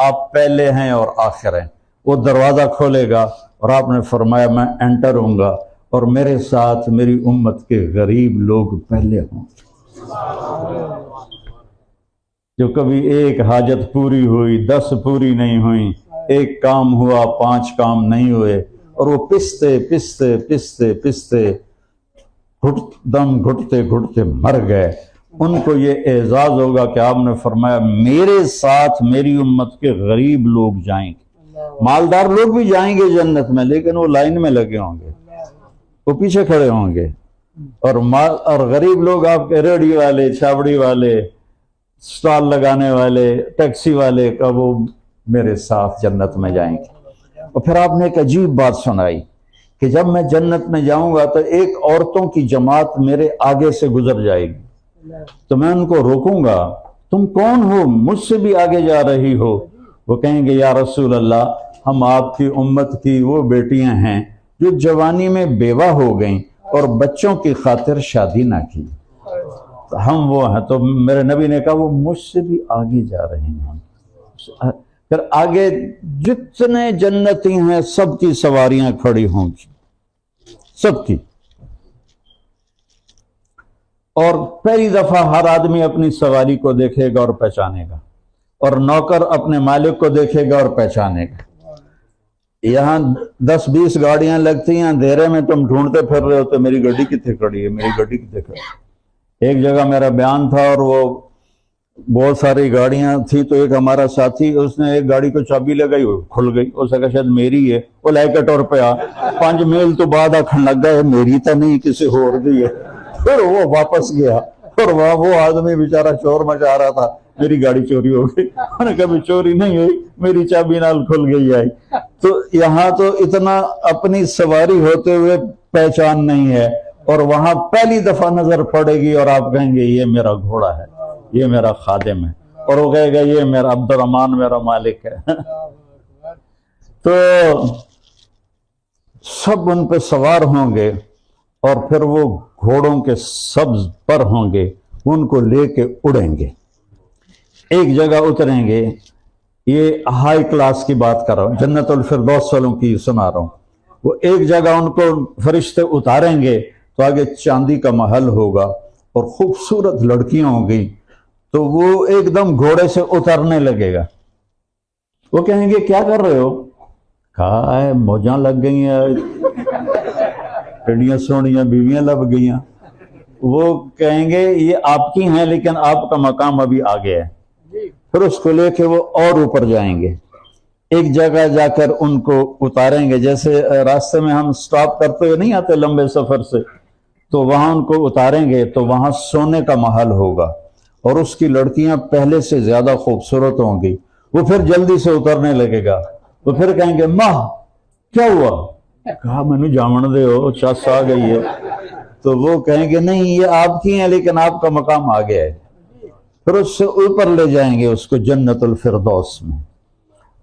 S1: آپ پہلے ہیں اور آخر ہیں۔ وہ دروازہ کھولے گا اور آپ نے فرمایا میں انٹر ہوں گا اور میرے ساتھ میری امت کے غریب لوگ پہلے ہوں گے۔ جو کبھی ایک حاجت پوری ہوئی، 10 پوری نہیں ہوئی، ایک کام ہوا 5 کام نہیں ہوئے، اور وہ پستے پستے پستے پستے دم گھٹتے گھٹتے مر گئے، ان کو یہ اعزاز ہوگا کہ آپ نے فرمایا میرے ساتھ میری امت کے غریب لوگ جائیں گے۔ مالدار لوگ بھی جائیں گے جنت میں، لیکن وہ لائن میں لگے ہوں گے، وہ پیچھے کھڑے ہوں گے، اور غریب لوگ آپ کے ریڑھی والے، چھابڑی والے، سٹال لگانے والے، ٹیکسی والے کا وہ میرے ساتھ جنت میں جائیں گے۔ اور پھر آپ نے ایک عجیب بات سنائی کہ جب میں جنت میں جاؤں گا تو ایک عورتوں کی جماعت میرے آگے سے گزر جائے گی، تو میں ان کو روکوں گا، تم کون ہو، مجھ سے بھی آگے جا رہی ہو؟ وہ کہیں گے یا رسول اللہ، ہم آپ کی امت کی وہ بیٹیاں ہیں جو جوانی میں بیوہ ہو گئیں اور بچوں کی خاطر شادی نہ کی، ہم وہ ہیں۔ تو میرے نبی نے کہا وہ مجھ سے بھی آگے جا رہے ہیں۔ پھر آگے جتنے جنتی ہیں سب کی سواریاں کھڑی ہوں گی، سب کی، اور پہلی دفعہ ہر آدمی اپنی سواری کو دیکھے گا اور پہچانے گا، اور نوکر اپنے مالک کو دیکھے گا اور پہچانے گا۔ یہاں 10-20 گاڑیاں لگتی ہیں، اندھیرے میں تم ڈھونڈتے پھر رہے ہو تو میری گاڑی کتنے کھڑی ہے، میری گاڑی کتنے کھڑی ہے۔ ایک جگہ میرا بیان تھا اور وہ بہت ساری گاڑیاں تھی، تو ایک ہمارا ساتھی اس نے ایک گاڑی کو چابی لگائی، وہ کھل گئی، اس نے کہا شاید میری ہے، وہ لے کے ٹور پہ 5 میل تو بعد آکھن لگ گئے میری تو نہیں، کسی اور دی ہے۔ پھر وہ واپس گیا اور وہاں وہ آدمی بیچارہ شور مچا رہا تھا میری گاڑی چوری ہو گئی، میں نے کبھی چوری نہیں ہوئی، میری چابی نال کھل گئی آئی۔ تو یہاں تو اتنا اپنی سواری ہوتے ہوئے پہچان نہیں ہے، اور وہاں پہلی دفعہ نظر پڑے گی اور آپ کہیں گے یہ میرا گھوڑا ہے، یہ میرا خادم ہے، اور وہ کہے گا یہ میرا عبد الرحمن میرا مالک ہے۔ تو سب ان پہ سوار ہوں گے اور پھر وہ گھوڑوں کے سبز پر ہوں گے، ان کو لے کے اڑیں گے، ایک جگہ اتریں گے۔ یہ ہائی کلاس کی بات کر رہا ہوں، جنت الفردوس والوں کی سنا رہا ہوں۔ وہ ایک جگہ ان کو فرشتے اتاریں گے تو آگے چاندی کا محل ہوگا اور خوبصورت لڑکیاں ہوں گی، تو وہ ایک دم گھوڑے سے اترنے لگے گا۔ وہ کہیں گے کیا کر رہے ہو؟ کہا ہے موجاں لگ گئی ہیں، ایڈیاں سونیاں بیویاں لب گئیاں۔ وہ کہیں گے یہ آپ کی ہیں لیکن آپ کا مقام ابھی آگے ہے۔ پھر اس کو لے کے وہ اور اوپر جائیں گے، ایک جگہ جا کر ان کو اتاریں گے، جیسے راستے میں ہم سٹاپ کرتے ہوئے نہیں آتے لمبے سفر سے، تو وہاں ان کو اتاریں گے تو وہاں سونے کا محل ہوگا اور اس کی لڑکیاں پہلے سے زیادہ خوبصورت ہوں گی۔ وہ پھر جلدی سے اترنے لگے گا، وہ پھر کہیں گے ماں کیا ہوا؟ کہا میں نے جامن دے ہو، چس آ گئی ہے۔ تو وہ کہیں گے نہیں یہ آپ کی ہیں لیکن آپ کا مقام آگے ہے۔ پھر اس سے اوپر لے جائیں گے اس کو جنت الفردوس میں،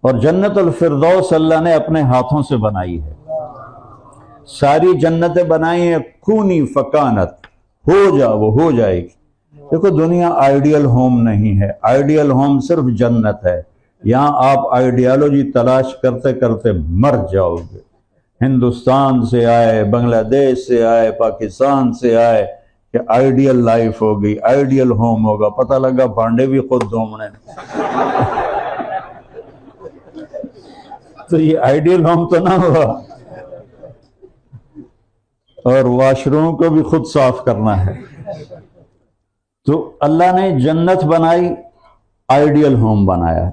S1: اور جنت الفردوس اللہ نے اپنے ہاتھوں سے بنائی ہے، ساری جنتیں بنائی ہیں، کونی فکانت، ہو جا وہ ہو جائے گی۔ دیکھو دنیا آئیڈیل ہوم نہیں ہے، آئیڈیل ہوم صرف جنت ہے، یہاں آپ آئیڈیالوجی تلاش کرتے کرتے مر جاؤ گے۔ ہندوستان سے آئے، بنگلہ دیش سے آئے، پاکستان سے آئے کہ آئیڈیل لائف ہوگی، آئیڈیل ہوم ہوگا، پتہ لگا بانڈے بھی خود دھومنے۔ تو یہ آئیڈیل ہوم تو نہ ہوا، اور واش روم کو بھی خود صاف کرنا ہے۔ تو اللہ نے جنت بنائی، آئیڈیل ہوم بنایا،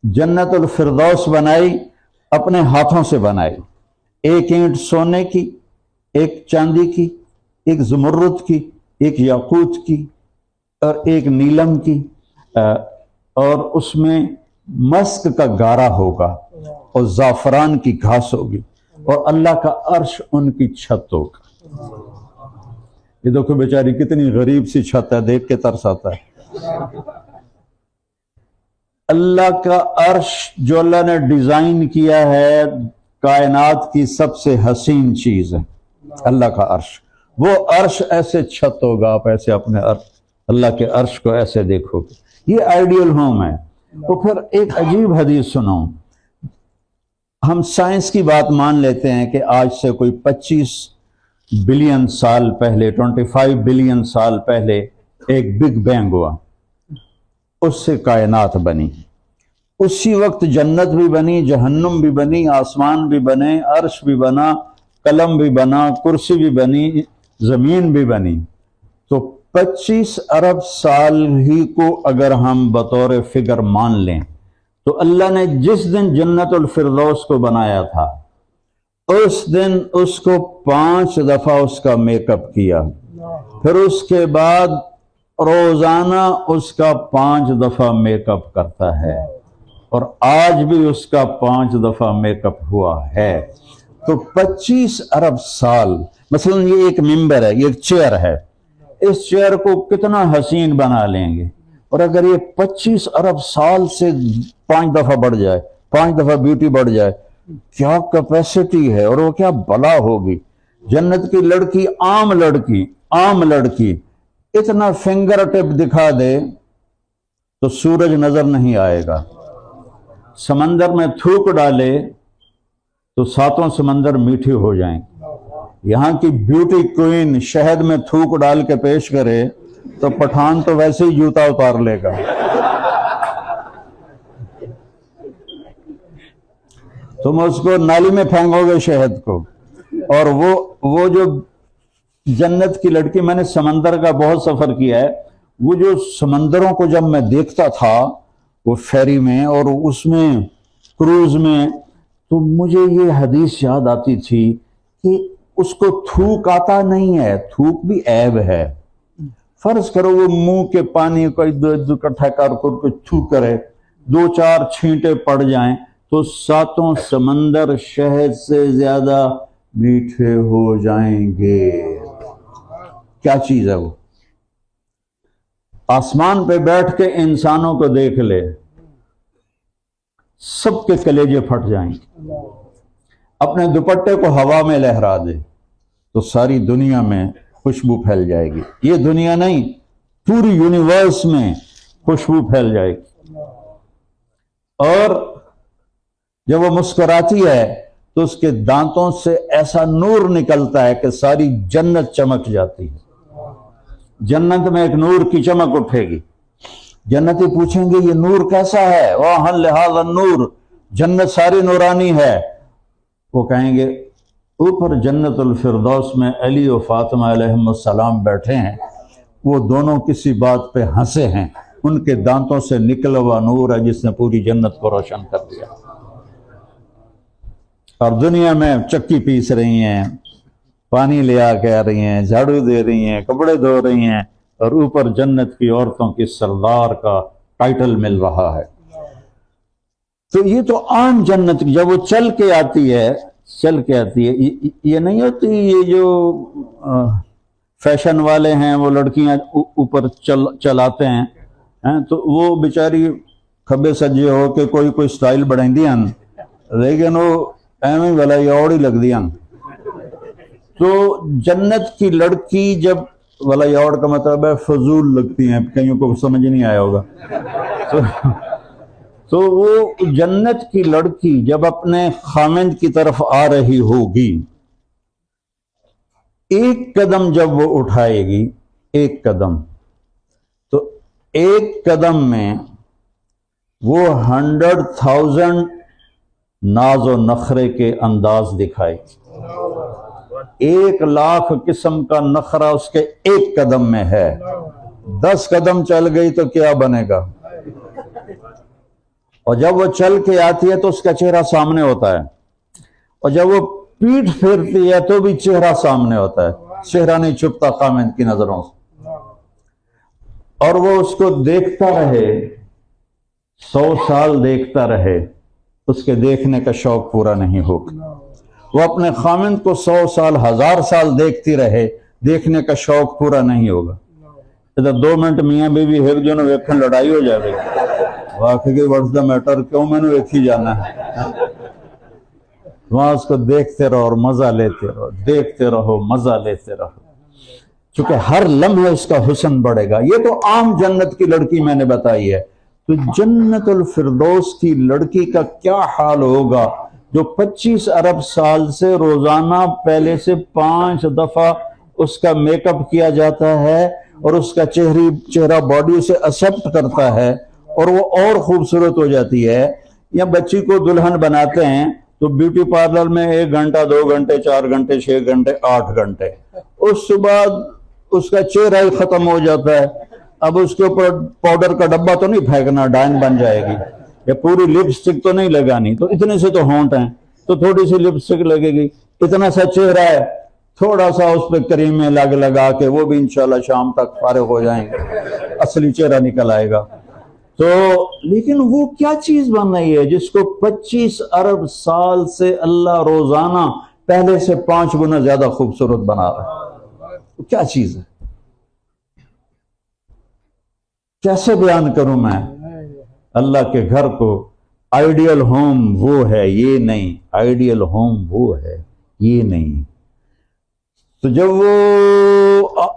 S1: جنت الفردوس بنائی، اپنے ہاتھوں سے بنائی، ایک اینٹ سونے کی، ایک چاندی کی، ایک زمرد کی، ایک یاقوت کی، اور ایک نیلم کی، اور اس میں مسک کا گارا ہوگا اور زعفران کی گھاس ہوگی، اور اللہ کا عرش ان کی چھت ہوگا۔ یہ دیکھو بیچاری کتنی غریب سی چھت ہے، دیکھ کے ترس آتا ہے۔ اللہ کا عرش جو اللہ نے ڈیزائن کیا ہے، کائنات کی سب سے حسین چیز ہے اللہ کا عرش۔ وہ عرش ایسے چھت ہوگا، آپ ایسے اپنے عرش اللہ کے عرش کو ایسے دیکھو گے، یہ آئیڈیل ہوم ہے۔ تو پھر ایک عجیب حدیث سناؤں، ہم سائنس کی بات مان لیتے ہیں کہ آج سے کوئی 25 بلین سال پہلے، 25 بلین سال پہلے ایک بگ بینگ ہوا، اس سے کائنات بنی، اسی وقت جنت بھی بنی، جہنم بھی بنی، آسمان بھی بنے، عرش بھی بنا، قلم بھی بنا، کرسی بھی بنی، زمین بھی بنی۔ تو 25 ارب سال ہی کو اگر ہم بطور فگر مان لیں تو اللہ نے جس دن جنت الفردوس کو بنایا تھا اس دن اس کو 5 دفعہ اس کا میک اپ کیا، پھر اس کے بعد روزانہ اس کا 5 دفعہ میک اپ کرتا ہے، اور آج بھی اس کا 5 دفعہ میک اپ ہوا ہے۔ تو 25 ارب سال، مثلا یہ ایک ممبر ہے، یہ ایک چیئر ہے، اس چیئر کو کتنا حسین بنا لیں گے، اور اگر یہ 25 ارب سال سے 5 دفعہ بڑھ جائے، 5 دفعہ بیوٹی بڑھ جائے، کیا کیپیسٹی ہے، اور وہ کیا بلا ہوگی۔ جنت کی لڑکی، عام لڑکی اتنا فنگر ٹپ دکھا دے تو سورج نظر نہیں آئے گا، سمندر میں تھوک ڈالے تو 7 سمندر میٹھے ہو جائیں۔ یہاں کی بیوٹی کوئین شہد میں تھوک ڈال کے پیش کرے تو پٹھان تو ویسے ہی جوتا اتار لے گا۔ تم اس کو نالی میں پھینکو گے شہد کو۔ اور وہ جو جنت کی لڑکی، میں نے سمندر کا بہت سفر کیا ہے، وہ جو سمندروں کو جب میں دیکھتا تھا وہ فیری میں اور اس میں کروز میں، تو مجھے یہ حدیث یاد آتی تھی کہ اس کو تھوک آتا نہیں ہے، تھوک بھی عیب ہے۔ فرض کرو وہ منہ کے پانی کو ادھر اکٹھا کر کے تھوک کرے، 2-4 چھینٹے پڑ جائیں تو 7 سمندر شہد سے زیادہ میٹھے ہو جائیں گے۔ کیا چیز ہے وہ؟ آسمان پہ بیٹھ کے انسانوں کو دیکھ لے، سب کے کلیجے پھٹ جائیں گے۔ اپنے دوپٹے کو ہوا میں لہرا دے تو ساری دنیا میں خوشبو پھیل جائے گی۔ یہ دنیا نہیں، پوری یونیورس میں خوشبو پھیل جائے گی۔ اور جب وہ مسکراتی ہے تو اس کے دانتوں سے ایسا نور نکلتا ہے کہ ساری جنت چمک جاتی ہے۔ جنت میں ایک نور کی چمک اٹھے گی۔ جنتی پوچھیں گے یہ نور کیسا ہے؟ وَهَلْ لِهَذَا النُّورُ، جنت ساری نورانی ہے۔ وہ کہیں گے اوپر جنت الفردوس میں علی و فاطمہ علیہم السلام بیٹھے ہیں، وہ دونوں کسی بات پہ ہنسے ہیں، ان کے دانتوں سے نکلا ہوا نور ہے جس نے پوری جنت کو روشن کر دیا۔ اور دنیا میں چکی پیس رہی ہیں، پانی لے آ کے آ رہی ہیں، جھاڑو دے رہی ہیں، کپڑے دھو رہی ہیں، اور اوپر جنت کی عورتوں کی سردار کا ٹائٹل مل رہا ہے۔ تو یہ تو عام جنت، جب وہ چل کے آتی ہے یہ نہیں ہوتی، یہ جو فیشن والے ہیں وہ لڑکیاں اوپر چلاتے ہیں تو وہ بیچاری کھبے سجے ہو کے کوئی سٹائل بڑھائی دیا، لیکن وہ ایویں والا یوڑی لگ دیا۔ تو جنت کی لڑکی جب والا یوڑ کا مطلب ہے فضول لگتی ہیں، کئیوں کو سمجھ نہیں آیا ہوگا۔ تو وہ جنت کی لڑکی جب اپنے خامند کی طرف آ رہی ہوگی، ایک قدم جب وہ اٹھائے گی، ایک قدم، تو ایک قدم میں وہ 100,000 ناز و نخرے کے انداز دکھائے گی۔ 1,00,000 قسم کا نخرہ اس کے ایک قدم میں ہے۔ 10 قدم چل گئی تو کیا بنے گا؟ اور جب وہ چل کے آتی ہے تو اس کا چہرہ سامنے ہوتا ہے، اور جب وہ پیٹھ پھیرتی ہے تو بھی چہرہ سامنے ہوتا ہے، چہرہ نہیں چھپتا خامند کی نظروں سے۔ اور وہ اس کو دیکھتا رہے، 100 سال دیکھتا رہے، اس کے دیکھنے کا شوق پورا نہیں ہوگا۔ وہ اپنے خامند کو 100 سال 1000 سال دیکھتی رہے، دیکھنے کا شوق پورا نہیں ہوگا۔ ادھر 2 منٹ میاں بیوی ہے جو ویکھن لڑائی ہو جائے گی، واقعی واٹس دا میٹر، کیوں میں نے ویکھی جانا ہے؟ وہاں اس کو دیکھتے رہو اور مزہ لیتے رہو، دیکھتے رہو، مزہ لیتے رہو۔ چونکہ ہر لمحہ اس کا حسن بڑھے گا. یہ تو عام جنت کی لڑکی میں نے بتائی ہے. تو جنت الفردوس کی لڑکی کا کیا حال ہوگا جو 25 ارب سال سے روزانہ پہلے سے 5 دفعہ اس کا میک اپ کیا جاتا ہے اور اس کا چہرہ باڈی اسے ایکسپٹ کرتا ہے اور وہ اور خوبصورت ہو جاتی ہے. یا بچی کو دلہن بناتے ہیں تو بیوٹی پارلر میں 1 گھنٹہ 2 گھنٹے 4 گھنٹے 6 گھنٹے 8 گھنٹے اس کے بعد اس کا چہرہ ہی ختم ہو جاتا ہے. اب اس کے اوپر پاؤڈر کا ڈبہ تو نہیں پھینکنا، ڈائن بن جائے گی. یا پوری لپسٹک تو نہیں لگانی، تو اتنے سے تو ہونٹ ہیں تو تھوڑی سی لپسٹک لگے گی. اتنا سا چہرہ ہے، تھوڑا سا اس پہ کریمیں لگا کے وہ بھی انشاءاللہ شام تک فارغ ہو جائیں گے، اصلی چہرہ نکل آئے گا. تو لیکن وہ کیا چیز بن رہی ہے جس کو 25 ارب سال سے اللہ روزانہ پہلے سے 5 گنا زیادہ خوبصورت بنا رہا ہے؟ وہ کیا چیز ہے؟ کیسے بیان کروں میں اللہ کے گھر کو؟ آئیڈیل ہوم وہ ہے، یہ نہیں. آئیڈیل ہوم وہ ہے، یہ نہیں. تو جب وہ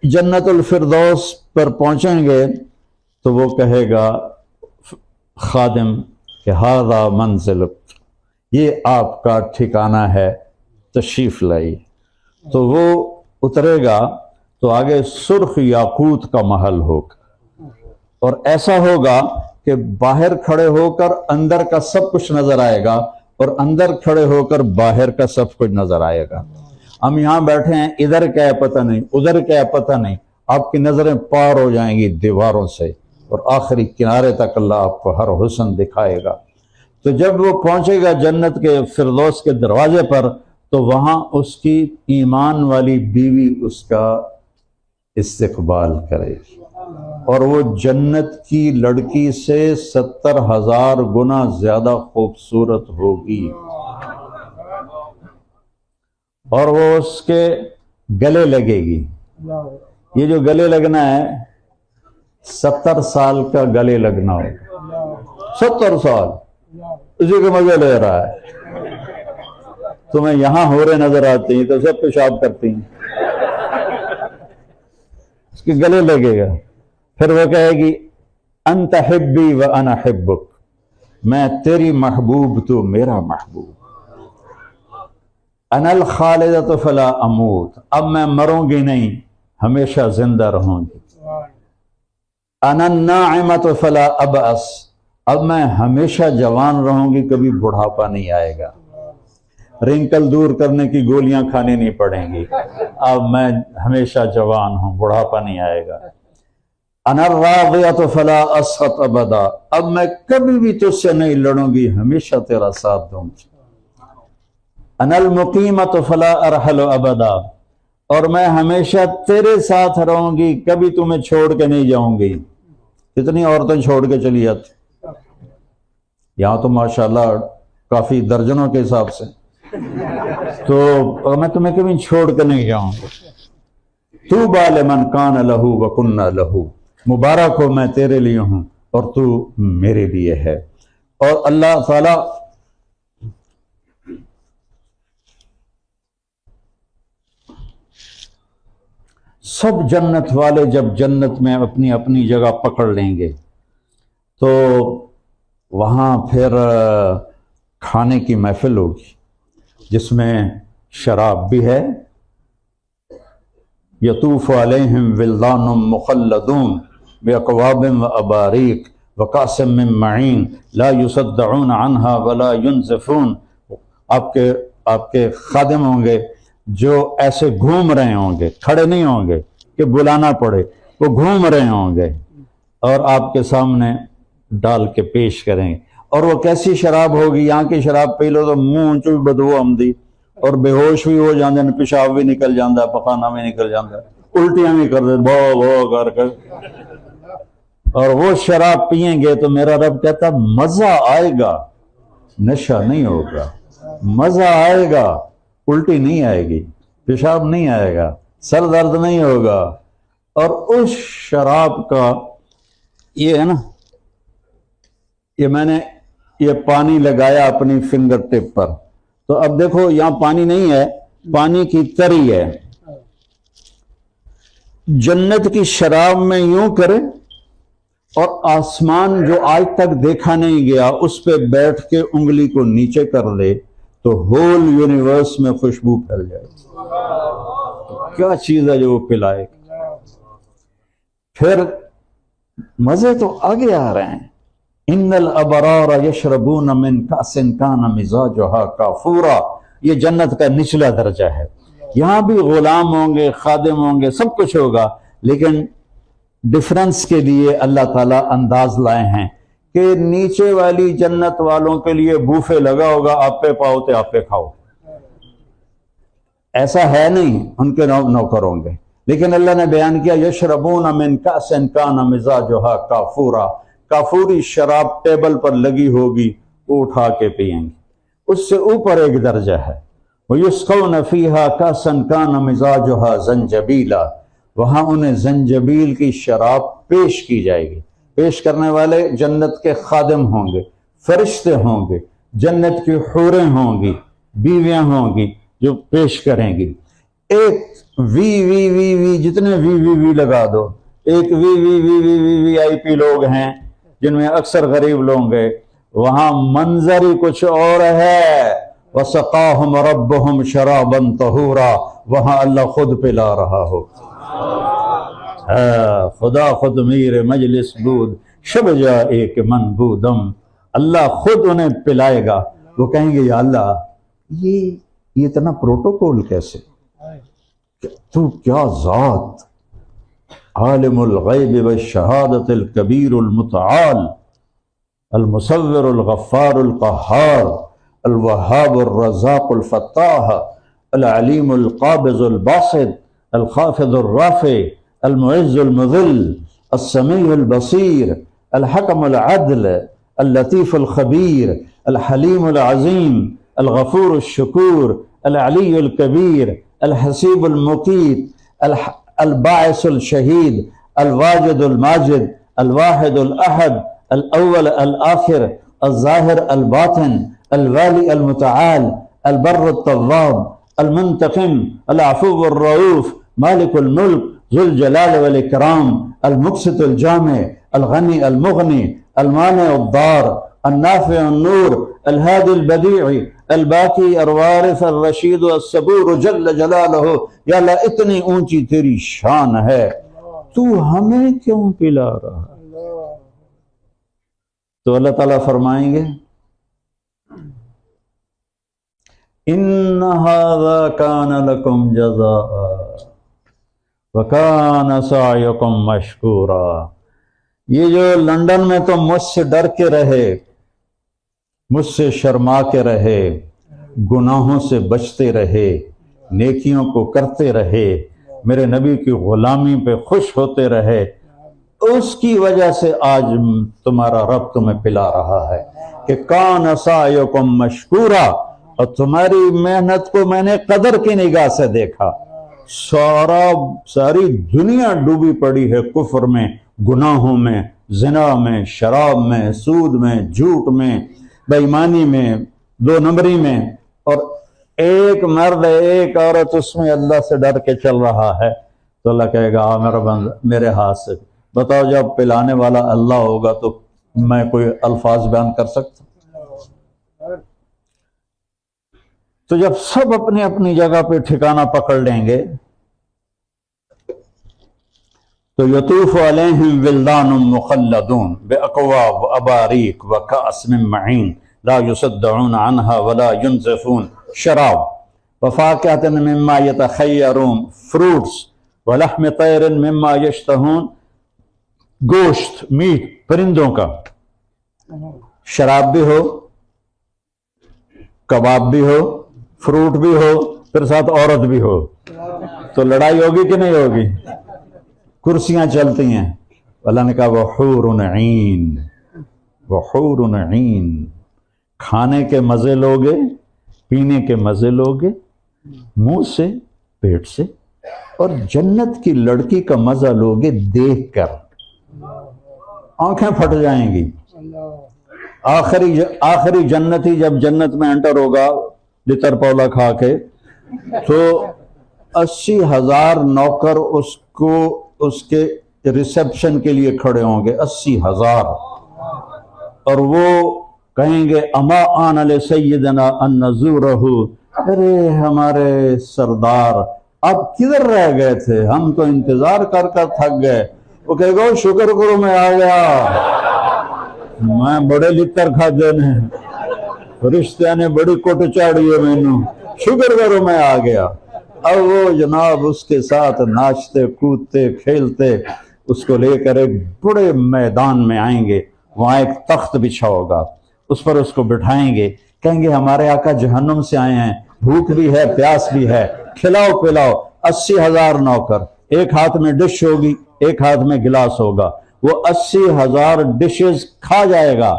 S1: جنت الفردوس پر پہنچیں گے تو وہ کہے گا خادم کہ ھذا منزلک، یہ آپ کا ٹھکانہ ہے، تشریف لائیے. تو وہ اترے گا تو آگے سرخ یاقوت کا محل ہوگا اور ایسا ہوگا کہ باہر کھڑے ہو کر اندر کا سب کچھ نظر آئے گا اور اندر کھڑے ہو کر باہر کا سب کچھ نظر آئے گا. ہم یہاں بیٹھے ہیں، ادھر کیا ہے پتہ نہیں، ادھر کیا ہے پتہ نہیں. آپ کی نظریں پار ہو جائیں گی دیواروں سے اور آخری کنارے تک اللہ آپ کو ہر حسن دکھائے گا. تو جب وہ پہنچے گا جنت کے فردوس کے دروازے پر تو وہاں اس کی ایمان والی بیوی اس کا استقبال کرے گی اور وہ جنت کی لڑکی سے 70,000 گنا زیادہ خوبصورت ہوگی اور وہ اس کے گلے لگے گی. یہ جو گلے لگنا ہے 70 سال کا گلے لگنا ہوگا. 70 سال اسی کے مزے لے رہا ہے. تمہیں یہاں ہورے نظر آتی ہیں تو سب پیشاب کرتی ہیں، اس کے گلے لگے گا. پھر وہ کہے گی انت حبی و انا حبک، میں تیری محبوب تو میرا محبوب. انا الخالدۃ فلا اموت، اب میں مروں گی نہیں، ہمیشہ زندہ رہوں گی. انا الناعمۃ فلا ابأس، اب میں ہمیشہ جوان رہوں گی، کبھی بڑھاپا نہیں آئے گا. رنکل دور کرنے کی گولیاں کھانی نہیں پڑیں گی، اب میں ہمیشہ جوان ہوں، بڑھاپا نہیں آئے گا. انا الراضیۃ فلا اسخط ابدا، اب میں کبھی بھی تجھ سے نہیں لڑوں گی، ہمیشہ تیرا ساتھ دوں گی. انا المقیمۃ فلا ارحل ابدا، اور میں ہمیشہ تیرے ساتھ رہوں گی، کبھی تمہیں چھوڑ کے نہیں جاؤں گی. کتنی عورتیں چھوڑ کے چلی جاتی، یہاں تو ماشاءاللہ کافی درجنوں کے حساب سے. تو میں تمہیں کبھی چھوڑ کے نہیں جاؤں گی. طوبی لمن کان لہ وکنا لہ، مبارک ہو میں تیرے لیے ہوں اور تو میرے لیے ہے. اور اللہ تعالی سب جنت والے جب جنت میں اپنی اپنی جگہ پکڑ لیں گے تو وہاں پھر کھانے کی محفل ہوگی جس میں شراب بھی ہے. یطوف علیہم ولدان مخلدون باکواب واباریق وکأس من معین لا یصدعون عنہا ولا ینزفون. آپ کے خادم ہوں گے جو ایسے گھوم رہے ہوں گے، کھڑے نہیں ہوں گے کہ بلانا پڑے، وہ گھوم رہے ہوں گے اور آپ کے سامنے ڈال کے پیش کریں گے. اور وہ کیسی شراب ہوگی؟ یہاں کی شراب پی لو تو منہ چ بدبو آمدی اور بے ہوش بھی ہو جاندے، پیشاب بھی نکل جاندہ، پخانہ بھی نکل جاندہ، الٹیاں بھی کر دے بھو بھو کر کے. اور وہ شراب پئیں گے تو میرا رب کہتا مزہ آئے گا، نشہ نہیں ہوگا، مزہ آئے گا، الٹی نہیں آئے گی، پیشاب نہیں آئے گا، سر درد نہیں ہوگا. اور اس شراب کا یہ ہے نا، یہ میں نے یہ پانی لگایا اپنی فنگر ٹپ پر، تو اب دیکھو یہاں پانی نہیں ہے، پانی کی تری ہے. جنت کی شراب میں یوں کرے اور آسمان جو آج تک دیکھا نہیں گیا اس پہ بیٹھ کے انگلی کو نیچے کر لے تو ہول یونیورس میں خوشبو پھیل جائے. کیا چیز ہے جو وہ پلائے. پھر مزے تو آگے آ رہے ہیں. ان الابرار یشربون من کأس کان مزاجها کافورا. یہ جنت کا نچلا درجہ ہے. یہاں بھی غلام ہوں گے، خادم ہوں گے، سب کچھ ہوگا، لیکن ڈفرنس کے لیے اللہ تعالیٰ انداز لائے ہیں کہ نیچے والی جنت والوں کے لیے بوفے لگا ہوگا، آپ پہ پاؤ تے آپ پہ کھاؤ. ایسا ہے نہیں، ان کے نوکر ہوں گے. لیکن اللہ نے بیان کیا یشربون من کأس کان مزاجها کافورا. کافوری شراب ٹیبل پر لگی ہوگی، وہ اٹھا کے پئیں گے. اس سے اوپر ایک درجہ ہے وَيُسْقَوْنَ فِيهَا كَأْسًا كَانَ مِزَاجُهَا زَنْجَبِيلًا. وہاں انہیں زنجبیل کی شراب پیش کی جائے گی. پیش کرنے والے جنت کے خادم ہوں گے، فرشتے ہوں گے، جنت کی حوریں ہوں گی، بیویاں ہوں گی جو پیش کریں گی. ایک وی وی وی وی جتنے وی وی وی لگا دو. ایک وی وی وی وی وی وی آئی پی لوگ ہیں جن میں اکثر غریب لوگ ہیں. وہاں منظر ہی کچھ اور ہے. وَسَقَاهُمْ رَبُّهُمْ شَرَابًا طَهُورًا. وہاں اللہ خود پلا رہا ہو. خدا خود میر مجلس بود شب جائے کہ من بودم. اللہ خود انہیں پلائے گا. وہ کہیں گے یا اللہ یہ اتنا پروٹوکول کیسے؟ تو کیا ذات، عالم الغیب والشہادت الکبیر المتعال المصور الغفار القہار الوہاب الرزاق الفتاح العلیم القابض الباسط الخافض الرافع المعز المذل السمیع البصیر الحکم العدل اللطیف الخبیر الحلیم العظیم الغفور الشکور العلی الکبیر الحسیب المقیت الباعث الشہید الواجد الماجد الواحد الاحد الاول الآخر الظاہر الباطن الوالی المتعال البر الطواب المنتقم العفو الرؤوف مالک الملک ذو الجلال والاکرام المقسط الجامع الغنی المغنی المانع الضار النافع النور الهادي البديع الباقی الوارث الرشید الصبور جل جلالہ. یا اللہ اتنی اونچی تیری شان ہے، تو ہمیں کیوں پلا رہا؟ تو اللہ تعالیٰ فرمائیں گے ان هذا كان لكم جزاء وكان سعيكم مشكورا. یہ جو لندن میں تو مجھ سے ڈر کے رہے، مجھ سے شرما کے رہے، گناہوں سے بچتے رہے، نیکیوں کو کرتے رہے، میرے نبی کی غلامی پہ خوش ہوتے رہے، اس کی وجہ سے آج تمہارا رب تمہیں پلا رہا ہے کہ کان سعیکم مشکورا. اور تمہاری محنت کو میں نے قدر کی نگاہ سے دیکھا. ساری دنیا ڈوبی پڑی ہے کفر میں، گناہوں میں، زنا میں، شراب میں، سود میں، جھوٹ میں، بے ایمانی میں، دو نمبری میں، اور ایک مرد ایک عورت اس میں اللہ سے ڈر کے چل رہا ہے. تو اللہ کہے گا میرا بندہ میرے ہاتھ سے بتاؤ، جب پلانے والا اللہ ہوگا تو میں کوئی الفاظ بیان کر سکتا؟ تو جب سب اپنی اپنی جگہ پہ ٹھکانہ پکڑ لیں گے تو یطوف علیہم ولدان مخلدون باکواب واباریق وکأس من معین لا یصدعون عنها ولا ینزفون. شراب وفاکہۃ مما یتخیرون، فروٹس، ولحم طیر مما یشتہون، گوشت میٹ پرندوں کا. شراب بھی ہو، کباب بھی ہو، فروٹ بھی ہو، پھر ساتھ عورت بھی ہو، تو لڑائی ہوگی کہ نہیں ہوگی؟ کرسیاں چلتی ہیں. اللہ نے کہا وحور عین، وحور عین. کھانے کے مزے لوگے، پینے کے مزے لوگے، منہ سے، پیٹ سے، اور جنت کی لڑکی کا مزہ لوگے دیکھ کر. آنکھیں پھٹ جائیں گی. آخری جنتی جب جنت میں انٹر ہوگا لتر پولا کھا کے، تو 80,000 نوکر اس کے ریسیپشن کے لیے کھڑے ہوں گے، 80,000، اور وہ کہیں گے اما آن علی سیدنا ان نزورہ، ارے ہمارے سردار آپ کدھر رہ گئے تھے، ہم تو انتظار کر کر تھک گئے۔ وہ کہے گا شکر کرو میں آ گیا، میں بڑے لتر کھاتے نے، فرشتے نے بڑی کوٹ چاڑی ہے مینوں، شکر کرو میں آ گیا۔ اب وہ جناب اس کے ساتھ ناچتے کودتے کھیلتے اس کو لے کر ایک بڑے میدان میں آئیں گے، وہاں ایک تخت بچھا ہوگا، اس پر اس کو بٹھائیں گے، کہیں گے ہمارے آقا جہنم سے آئے ہیں، بھوک بھی ہے پیاس بھی ہے، کھلاؤ پلاؤ۔ 80,000 نوکر، ایک ہاتھ میں ڈش ہوگی ایک ہاتھ میں گلاس ہوگا، وہ 80,000 ڈشز کھا جائے گا،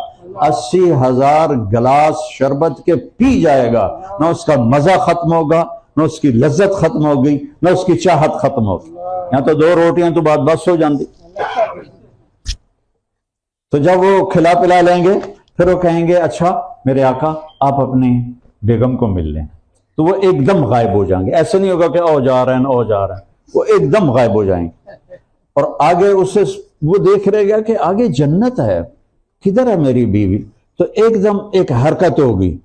S1: 80,000 گلاس شربت کے پی جائے گا، نہ اس کا مزہ ختم ہوگا، نہ اس کی لذت ختم ہوگی، نہ اس کی چاہت ختم ہوگی۔ یہاں تو 2 روٹیاں تو بات بس ہو جاندی۔ تو جب وہ کھلا پلا لیں گے پھر وہ کہیں گے اچھا میرے آقا آپ اپنی بیگم کو مل لیں، تو وہ ایک دم غائب ہو جائیں گے، ایسے نہیں ہوگا کہ او جا رہے ہیں او جا رہے ہیں، وہ ایک دم غائب ہو جائیں گے، اور آگے اسے وہ دیکھ رہے گا کہ آگے جنت ہے، کدھر ہے میری بیوی، تو ایک دم ایک حرکت ہوگی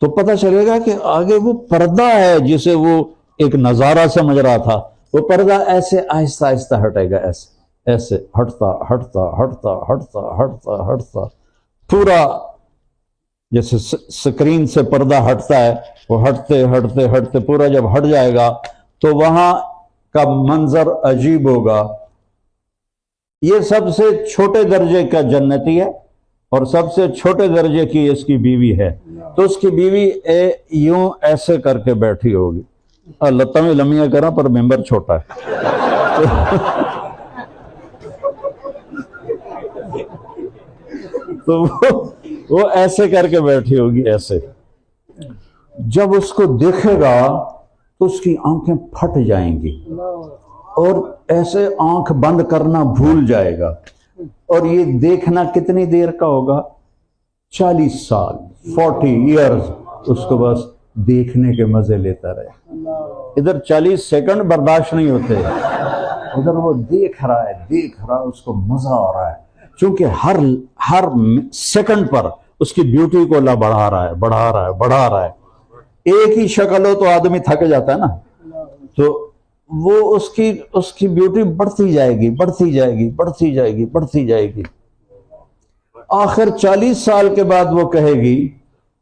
S1: تو پتہ چلے گا کہ آگے وہ پردہ ہے جسے وہ ایک نظارہ سمجھ رہا تھا، وہ پردہ ایسے آہستہ آہستہ ہٹے گا، ایسے ایسے ہٹتا ہٹتا ہٹتا ہٹتا ہٹتا ہٹتا، پورا جیسے سکرین سے پردہ ہٹتا ہے وہ ہٹتے ہٹتے ہٹتے پورا جب ہٹ جائے گا تو وہاں کا منظر عجیب ہوگا۔ یہ سب سے چھوٹے درجے کا جنتی ہے اور سب سے چھوٹے درجے کی اس کی بیوی ہے، تو اس کی بیوی یوں ایسے کر کے بیٹھی ہوگی، لتاں میں لمیاں کرا پر ممبر چھوٹا ہے تو وہ ایسے کر کے بیٹھی ہوگی، ایسے۔ جب اس کو دیکھے گا تو اس کی آنکھیں پھٹ جائیں گی اور ایسے آنکھ بند کرنا بھول جائے گا، اور یہ دیکھنا کتنی دیر کا ہوگا، 40 سال 40 ایئرز اس کو بس دیکھنے کے مزے لیتا رہے۔ ادھر 40 سیکنڈ برداشت نہیں ہوتے، ادھر وہ دیکھ رہا ہے اس کو مزہ آ رہا ہے، چونکہ ہر سیکنڈ پر اس کی بیوٹی کو اللہ بڑھا رہا ہے۔ ایک ہی شکل ہو تو آدمی تھک جاتا ہے نا، تو وہ اس کی بیوٹی بڑھتی جائے گی۔ آخر 40 سال کے بعد وہ کہے گی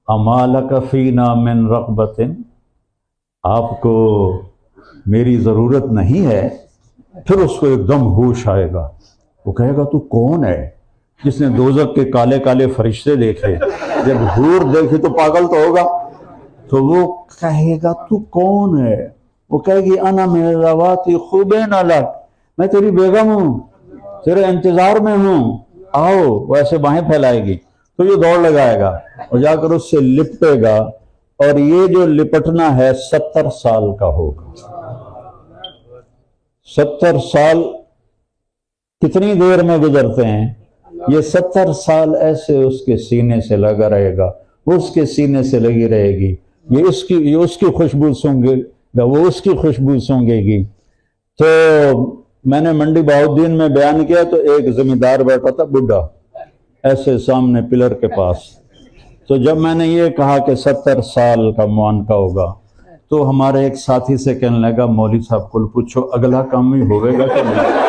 S1: اما لک فینا من رغبۃ، آپ کو میری ضرورت نہیں ہے؟ پھر اس کو ایک دم ہوش آئے گا، وہ کہے گا تو کون ہے؟ جس نے دوزخ کے کالے کالے فرشتے دیکھے، جب حور دیکھے تو پاگل تو ہوگا، تو وہ کہے گا تو کون ہے؟ وہ کہے گی انا من ذواتی خوبین لک، میں تیری بیگم ہوں، تیرے انتظار میں ہوں، آؤ۔ وہ ایسے باہیں پھیلائے گی تو یہ دوڑ لگائے گا اور جا کر اس سے لپٹے گا، اور یہ جو لپٹنا ہے 70 سال کا ہوگا۔ 70 سال کتنی دیر میں گزرتے ہیں؟ یہ 70 سال ایسے اس کے سینے سے لگا رہے گا، وہ اس کے سینے سے لگی رہے گی، یہ اس کی خوشبو سونگے گا، وہ اس کی خوشبو سونگے گی۔ تو میں نے منڈی بہاؤالدین میں بیان کیا تو ایک زمیندار بیٹھا تھا بڈھا ایسے سامنے پلر کے پاس، تو جب میں نے یہ کہا کہ 70 سال کا معانقہ ہوگا تو ہمارے ایک ساتھی سے کہنے لگا مولوی صاحب کو پوچھو اگلا کام بھی ہوئے گا کہ نہیں؟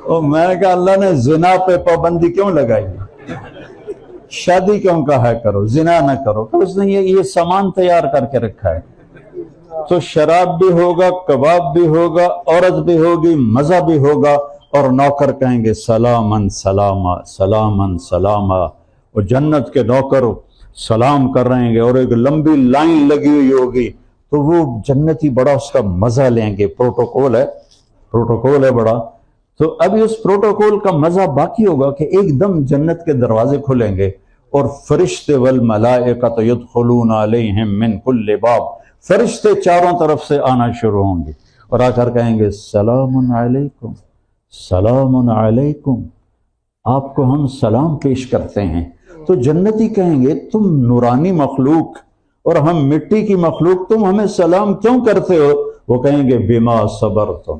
S1: اور میں نے کہا اللہ نے زنا پہ پابندی کیوں لگائی؟ شادی کیوں کہا ہے کرو، زنا نہ کرو؟ کہ اس نے یہ سامان تیار کر کے رکھا ہے، تو شراب بھی ہوگا، کباب بھی ہوگا، عورت بھی ہوگی، مزہ بھی ہوگا، اور نوکر کہیں گے سلامن سلاما سلامن سلاما، اور جنت کے نوکر سلام کر رہے ہیں گے اور ایک لمبی لائن لگی ہوئی ہوگی، تو وہ جنتی بڑا اس کا مزہ لیں گے۔ پروٹوکول ہے بڑا، تو ابھی اس پروٹوکول کا مزہ باقی ہوگا کہ ایک دم جنت کے دروازے کھلیں گے اور فرشتے والملائکۃ یدخلون علیہم من کل باب، فرشتے چاروں طرف سے آنا شروع ہوں گے اور آ کر کہیں گے سلام علیکم سلام علیکم، آپ کو ہم سلام پیش کرتے ہیں۔ تو جنتی کہیں گے تم نورانی مخلوق اور ہم مٹی کی مخلوق، تم ہمیں سلام کیوں کرتے ہو؟ وہ کہیں گے بما صبرتم،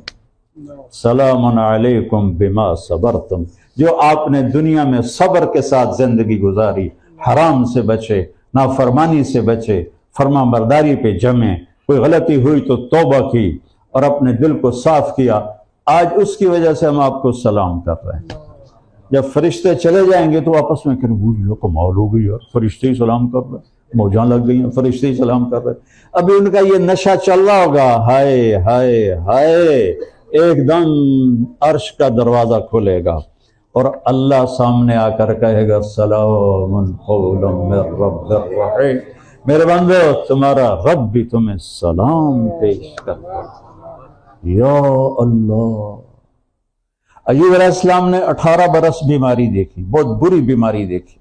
S1: سلام علیکم بما صبرتم، جو آپ نے دنیا میں صبر کے ساتھ زندگی گزاری، حرام سے بچے، نافرمانی سے بچے، فرما برداری پہ جمے، کوئی غلطی ہوئی تو توبہ کی اور اپنے دل کو صاف کیا، آج اس کی وجہ سے ہم آپ کو سلام کر رہے ہیں۔ جب فرشتے چلے جائیں گے تو آپس میں کہیں یہ کمال ہو گئی یار، فرشتے ہی سلام کر رہے ہیں، موجاں لگ گئی ہیں، فرشتے ہی سلام کر رہے ہیں۔ ابھی ان کا یہ نشہ چل رہا ہوگا، ہائے ہائے ہائے، ایک دم عرش کا دروازہ کھلے گا اور اللہ سامنے آ کر کہے گا سلام قولا من رب الرحیم، میرے بندو تمہارا رب بھی تمہیں سلام پیش کرتا ہے۔ یا اللہ، ایوب علیہ السلام نے 18 برس بیماری دیکھی، بہت بری بیماری دیکھی۔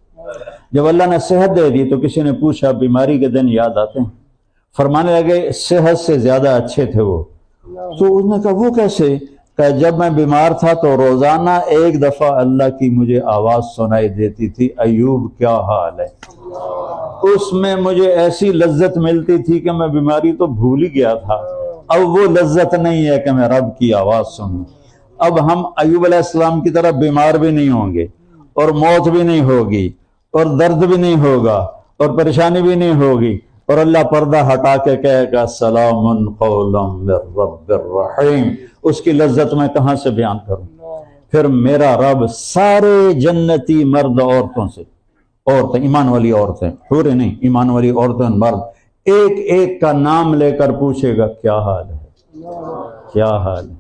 S1: جب اللہ نے صحت دے دی تو کسی نے پوچھا بیماری کے دن یاد آتے ہیں؟ فرمانے لگے صحت سے زیادہ اچھے تھے وہ۔ تو اس نے کہا وہ کیسے؟ کہ جب میں بیمار تھا تو روزانہ ایک دفعہ اللہ کی مجھے آواز سنائی دیتی تھی، ایوب کیا حال ہے؟ اس میں مجھے ایسی لذت ملتی تھی کہ میں بیماری تو بھول ہی گیا تھا، اب وہ لذت نہیں ہے کہ میں رب کی آواز سنوں۔ اب ہم ایوب علیہ السلام کی طرح بیمار بھی نہیں ہوں گے اور موت بھی نہیں ہوگی اور درد بھی نہیں ہوگا اور پریشانی بھی نہیں ہوگی، اور اللہ پردہ ہٹا کے کہے گا سلام قولا من رب الرحیم۔ اس کی لذت میں کہاں سے بیان کروں؟ پھر میرا رب سارے جنتی مرد عورتوں سے، عورتیں ایمان والی عورتیں، حوریں نہیں، ایمان والی عورتیں مرد، ایک ایک کا نام لے کر پوچھے گا کیا حال ہے، کیا حال ہے،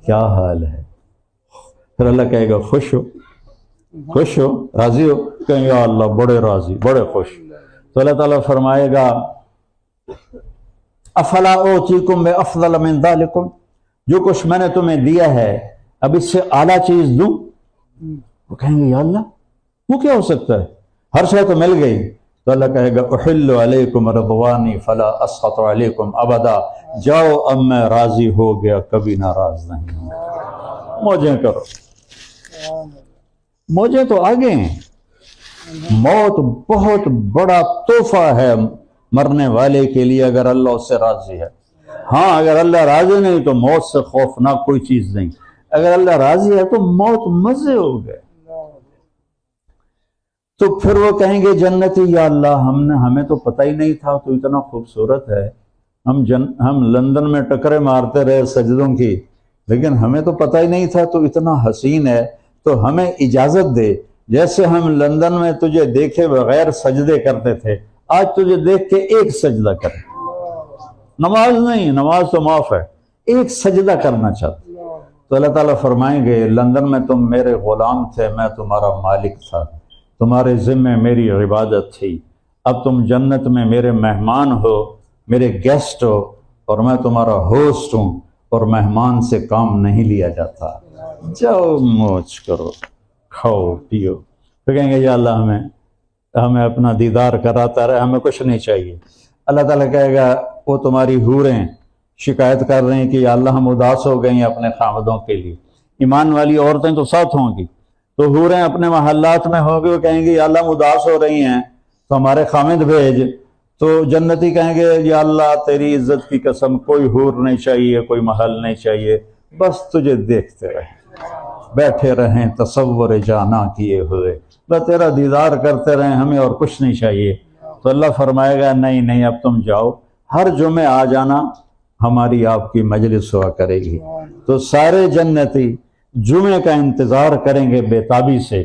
S1: کیا حال ہے؟ پھر اللہ کہے گا خوش ہو، خوش ہو، راضی ہو؟ کہیں یا اللہ بڑے راضی، بڑے خوش۔ تو اللہ تعالیٰ فرمائے گا افلا اوتیکم بافضل من ذالکم، جو کچھ میں نے تمہیں دیا ہے اب اس سے اعلیٰ چیز دوں؟ وہ کہیں گے یا اللہ وہ کیا ہو سکتا ہے، ہر شے تو مل گئی۔ تو اللہ کہے گا احل علیکم رضوانی فلا اسخط علیکم ابدا، جاؤ اب میں راضی ہو گیا، کبھی ناراض نہیں ہوں، موجیں کرو۔ موجیں تو آگے ہیں، موت بہت بڑا تحفہ ہے مرنے والے کے لیے اگر اللہ اس سے راضی ہے۔ ہاں اگر اللہ راضی نہیں تو موت سے خوفناک کوئی چیز نہیں، اگر اللہ راضی ہے تو موت مزے ہو گئے۔ تو پھر وہ کہیں گے جنتی یا اللہ ہمیں تو پتہ ہی نہیں تھا، تو اتنا خوبصورت ہے، ہم لندن میں ٹکرے مارتے رہے سجدوں کی، لیکن ہمیں تو پتہ ہی نہیں تھا، تو اتنا حسین ہے، تو ہمیں اجازت دے جیسے ہم لندن میں تجھے دیکھے بغیر سجدے کرتے تھے، آج تجھے دیکھ کے ایک سجدہ کریں، نماز نہیں، نماز تو معاف ہے، ایک سجدہ کرنا چاہتے۔ تو اللہ تعالیٰ فرمائیں گے لندن میں تم میرے غلام تھے، میں تمہارا مالک تھا، تمہارے ذمے میری عبادت تھی، اب تم جنت میں میرے مہمان ہو، میرے گیسٹ ہو، اور میں تمہارا ہوسٹ ہوں، اور مہمان سے کام نہیں لیا جاتا، جاؤ موج کرو، کھاؤ پیو۔ پھر کہیں گے یا اللہ ہمیں اپنا دیدار کراتا رہے، ہمیں کچھ نہیں چاہیے۔ اللہ تعالیٰ کہے گا وہ تمہاری حوریں شکایت کر رہے ہیں کہ یا اللہ ہم اداس ہو گئے ہیں اپنے خامدوں کے لیے، ایمان والی عورتیں تو ساتھ ہوں گی، تو حوریں اپنے محلات میں ہوں گے، وہ کہیں گے یا اللہ ہم اداس ہو رہی ہیں تو ہمارے خامد بھیج۔ تو جنتی کہیں گے یا اللہ تیری عزت کی قسم کوئی حور نہیں چاہیے، کوئی محل نہیں چاہیے، بس تجھے دیکھتے رہیں، بیٹھے رہیں تصور جانا کیے ہوئے، بس تیرا دیدار کرتے رہیں، ہمیں اور کچھ نہیں چاہیے۔ تو اللہ فرمائے گا نہیں نہیں اب تم جاؤ، ہر جمعے آ جانا، ہماری آپ کی مجلس ہوا کرے گی۔ تو سارے جنتی جمعے کا انتظار کریں گے بے تابی سے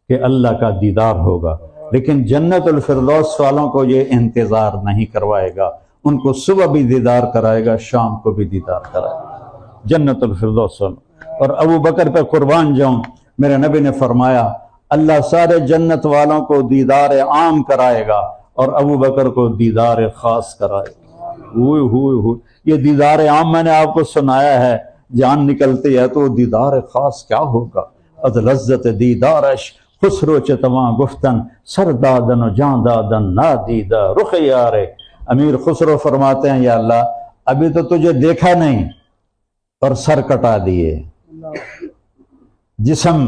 S1: کہ اللہ کا دیدار ہوگا، لیکن جنت الفردوس والوں کو یہ انتظار نہیں کروائے گا، ان کو صبح بھی دیدار کرائے گا، شام کو بھی دیدار کرائے گا جنت الفردوس والوں۔ اور ابو بکر پہ قربان جاؤں، میرے نبی نے فرمایا اللہ سارے جنت والوں کو دیدار عام کرائے گا اور ابو بکر کو دیدار خاص کرائے گا۔ ہوئے یہ دیدار عام میں نے آپ کو سنایا ہے، جان نکلتی ہے تو دیدار خاص کیا ہوگا؟ از لذت دیدارش خسرو چتواں گفتن سردادن و جان دادن نادیدہ رخ یارے۔ امیر خسرو فرماتے ہیں یا اللہ ابھی تو تجھے دیکھا نہیں اور سر کٹا دیے، جسم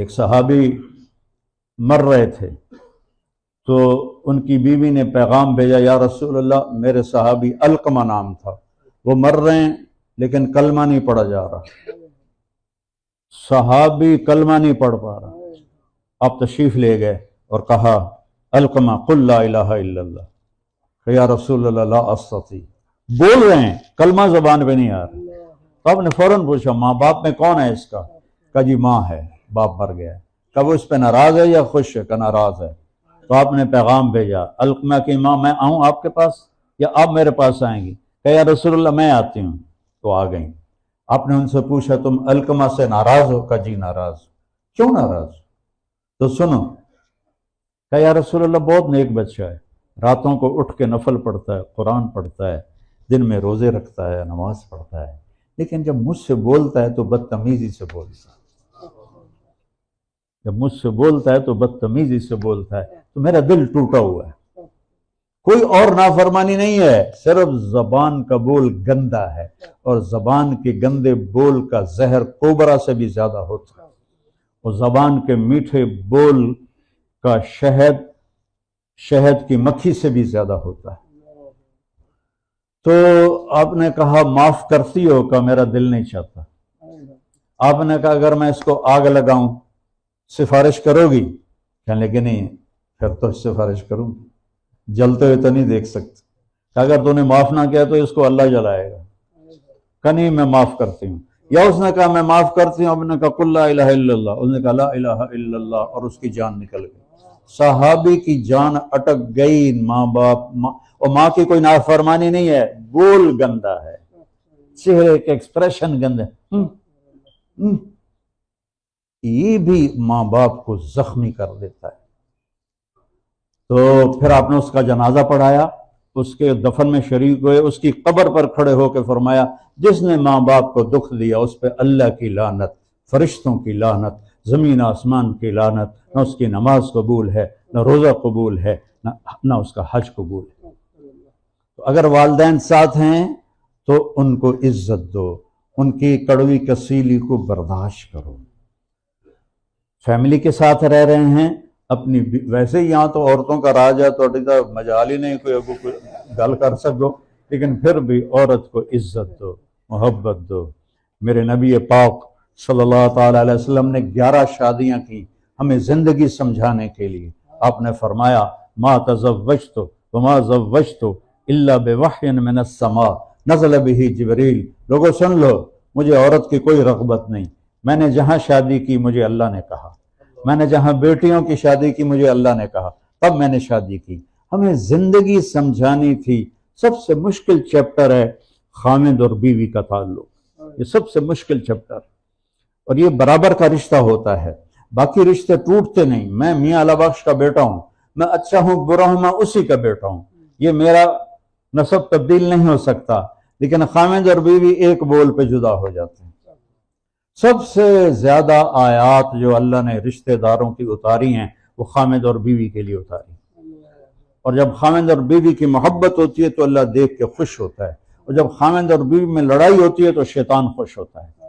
S1: ایک صحابی مر رہے تھے تو ان کی بیوی نے پیغام بھیجا، یا رسول اللہ میرے صحابی علقمہ نام تھا، وہ مر رہے ہیں لیکن کلمہ نہیں پڑھا جا رہا، صحابی کلمہ نہیں پڑھ پا رہا۔ آپ تشریف لے گئے اور کہا علقمہ قل لا الہ الا اللہ، کہ یا رسول اللہ لا استطیع، بول رہے ہیں کلمہ زبان پہ نہیں آ رہا۔ تو آپ نے فوراً پوچھا ماں باپ میں کون ہے اس کا؟ کہا جی ماں ہے، باپ مر گیا ہے۔ کہا وہ اس پہ ناراض ہے یا خوش ہے؟ کہ ناراض ہے۔ تو آپ نے پیغام بھیجا علقمہ کی ماں میں آؤں آپ کے پاس یا آپ میرے پاس آئیں گی؟ کہ یا رسول اللہ میں آتی ہوں۔ تو آ گئیں۔ آپ نے ان سے پوچھا تم علقمہ سے ناراض ہو؟ کہ جی ناراض۔ کیوں ناراض؟ تو سنو۔ کہ یا رسول اللہ بہت نیک بچہ ہے، راتوں کو اٹھ کے نفل پڑھتا ہے، قرآن پڑھتا ہے، دن میں روزے رکھتا ہے، نماز پڑھتا ہے، لیکن جب مجھ سے بولتا ہے تو بدتمیزی سے بولتا ہے، جب مجھ سے بولتا ہے تو بدتمیزی سے بولتا ہے، تو میرا دل ٹوٹا ہوا ہے۔ کوئی اور نافرمانی نہیں ہے، صرف زبان کا بول گندا ہے، اور زبان کے گندے بول کا زہر کوبرا سے بھی زیادہ ہوتا ہے، اور زبان کے میٹھے بول کا شہد کی مکھی سے بھی زیادہ ہوتا ہے۔ تو آپ نے کہا معاف کرتی ہو؟ کہ میرا دل نہیں چاہتا۔ آپ نے کہا اگر میں اس کو آگ لگاؤں سفارش کرو گی؟ کہنے لگے نہیں، پھر تو سفارش کروں گی، جلتے ہوئے تو نہیں دیکھ سکتے۔ کہ اگر تو نے معاف نہ کیا تو اس کو اللہ جلائے گا۔ کہ نہیں میں معاف کرتی ہوں۔ یا اس نے کہا میں معاف کرتی ہوں، آپ نے کہا قل لا الہ الا اللہ، اس نے کہا لا الہ الا اللہ، اور اس کی جان نکل گئی۔ صحابی کی جان اٹک گئی۔ ماں باپ اور ماں کی کوئی نافرمانی نہیں ہے، بول گندا ہے، چہرے کے ایکسپریشن گندے، یہ بھی ماں باپ کو زخمی کر دیتا ہے۔ تو پھر آپ نے اس کا جنازہ پڑھایا، اس کے دفن میں شریک ہوئے، اس کی قبر پر کھڑے ہو کے فرمایا جس نے ماں باپ کو دکھ دیا اس پہ اللہ کی لعنت، فرشتوں کی لعنت، زمین آسمان کی لعنت، نہ اس کی نماز قبول ہے، نہ روزہ قبول ہے، نہ اس کا حج قبول ہے۔ تو اگر والدین ساتھ ہیں تو ان کو عزت دو، ان کی کڑوی کسیلی کو برداشت کرو۔ فیملی کے ساتھ رہ رہے ہیں اپنی، ویسے یہاں تو عورتوں کا راج ہے، تو مجال ہی نہیں کوئی گل کر سکو، لیکن پھر بھی عورت کو عزت دو، محبت دو۔ میرے نبی پاک صلی اللہ تعالیٰ علیہ وسلم نے 11 شادیاں کی ہمیں زندگی سمجھانے کے لیے۔ آپ نے فرمایا ما تزوجت وما زوجت الا بوحی من السماء نزل به جبریل۔ لوگوں سن لو، مجھے عورت کی کوئی رغبت نہیں، میں نے جہاں شادی کی مجھے اللہ نے کہا، میں نے جہاں بیٹیوں کی شادی کی مجھے اللہ نے کہا، تب میں نے شادی کی۔ ہمیں زندگی سمجھانی تھی۔ سب سے مشکل چیپٹر ہے خامد اور بیوی کا تعلق، یہ سب سے مشکل چیپٹر، اور یہ برابر کا رشتہ ہوتا ہے، باقی رشتے ٹوٹتے نہیں۔ میں میاں اللہ بخش کا بیٹا ہوں، میں اچھا ہوں برا ہوں، میں اسی کا بیٹا ہوں، یہ میرا نسب تبدیل نہیں ہو سکتا، لیکن خامد اور بیوی ایک بول پہ جدا ہو جاتے ہیں۔ سب سے زیادہ آیات جو اللہ نے رشتہ داروں کی اتاری ہیں وہ خامد اور بیوی کے لیے اتاری، اور جب خامد اور بیوی کی محبت ہوتی ہے تو اللہ دیکھ کے خوش ہوتا ہے، اور جب خامد اور بیوی میں لڑائی ہوتی ہے تو شیطان خوش ہوتا ہے۔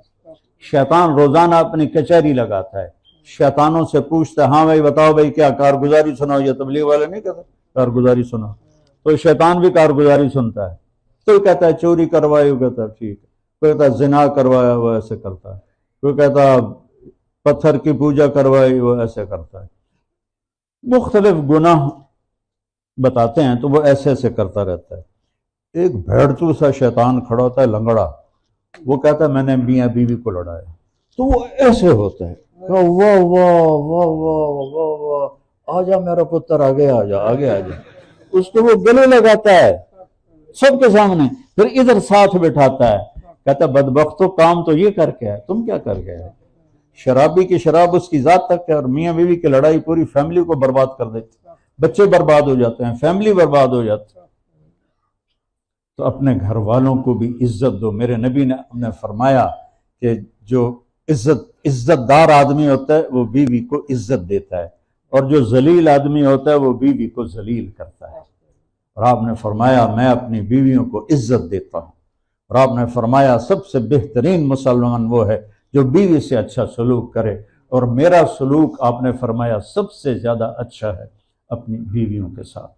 S1: شیطان روزانہ اپنی کچہری لگاتا ہے، شیطانوں سے پوچھتا ہے ہاں بھائی بتاؤ بھائی کیا کارگزاری سناؤ، یہ تبلیغ والے نہیں کہتے کارگزاری سناؤ، تو شیطان بھی کارگزاری سنتا ہے۔ کوئی کہتا ہے چوری کروائی، وہ کہتا ہے ٹھیک ہے، کوئی کہتا ہے زنا کروایا وہ ایسے کرتا ہے، کوئی کہتا ہے پتھر کی پوجا کروائی وہ ایسے کرتا ہے، مختلف گناہ بتاتے ہیں تو وہ ایسے ایسے کرتا رہتا ہے۔ ایک بھیڑتو سا شیطان کھڑا ہوتا ہے لنگڑا، وہ کہتا ہے میں نے میاں بیوی کو لڑایا، تو وہ ایسے ہوتا ہے واہ واہ واہ واہ واہ واہ، آجا میرا پتر آگے آجا آگے آجا، اس کو وہ گلے لگاتا ہے سب کے سامنے، پھر ادھر ساتھ بٹھاتا ہے، کہتا ہے بدبختو کام تو یہ کر کے ہے، تم کیا کر گئے؟ شرابی کی شراب اس کی ذات تک ہے، اور میاں بیوی کی لڑائی پوری فیملی کو برباد کر دیتی، بچے برباد ہو جاتے ہیں، فیملی برباد ہو جاتی ہے۔ تو اپنے گھر والوں کو بھی عزت دو۔ میرے نبی نے فرمایا کہ جو عزت دار آدمی ہوتا ہے وہ بیوی کو عزت دیتا ہے، اور جو ذلیل آدمی ہوتا ہے وہ بیوی کو ذلیل کرتا ہے۔ اور آپ نے فرمایا میں اپنی بیویوں کو عزت دیتا ہوں، اور آپ نے فرمایا سب سے بہترین مسلمان وہ ہے جو بیوی سے اچھا سلوک کرے، اور میرا سلوک آپ نے فرمایا سب سے زیادہ اچھا ہے اپنی بیویوں کے ساتھ۔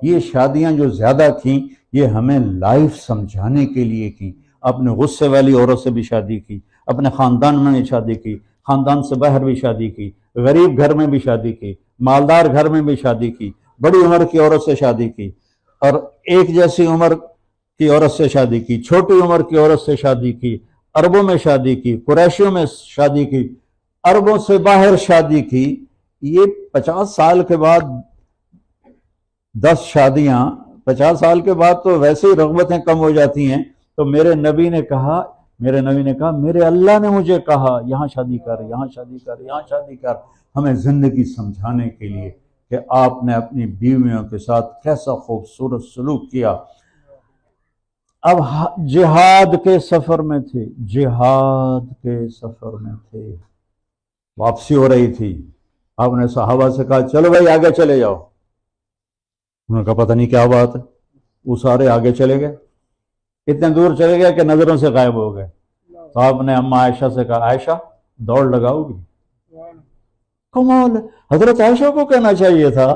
S1: یہ شادیاں جو زیادہ تھیں یہ ہمیں لائف سمجھانے کے لیے کی۔ آپ نے غصے والی عورت سے بھی شادی کی، اپنے خاندان میں بھی شادی کی، خاندان سے باہر بھی شادی کی، غریب گھر میں بھی شادی کی، مالدار گھر میں بھی شادی کی، بڑی عمر کی عورت سے شادی کی، اور ایک جیسی عمر کی عورت سے شادی کی، چھوٹی عمر کی عورت سے شادی کی، عربوں میں شادی کی، قریشیوں میں شادی کی، عربوں سے باہر شادی کی۔ یہ 50 سال کے بعد 10 شادیاں، 50 سال کے بعد تو ویسے ہی رغبتیں کم ہو جاتی ہیں۔ تو میرے نبی نے کہا میرے اللہ نے مجھے کہا یہاں شادی کر، یہاں شادی کر، یہاں شادی کر، ہمیں زندگی سمجھانے کے لیے کہ آپ نے اپنی بیویوں کے ساتھ کیسا خوبصورت سلوک کیا۔ اب جہاد کے سفر میں تھے، واپسی ہو رہی تھی، آپ نے صحابہ سے کہا چلو بھائی آگے چلے جاؤ۔ انہوں نے کہا پتہ نہیں کیا بات ہے، وہ سارے آگے چلے گئے، اتنے دور چلے گئے کہ نظروں سے غائب ہو گئے۔ تو آپ نے اماں عائشہ سے کہا عائشہ دوڑ لگاؤ گی؟ کمال، حضرت عائشہ کو کہنا چاہیے تھا،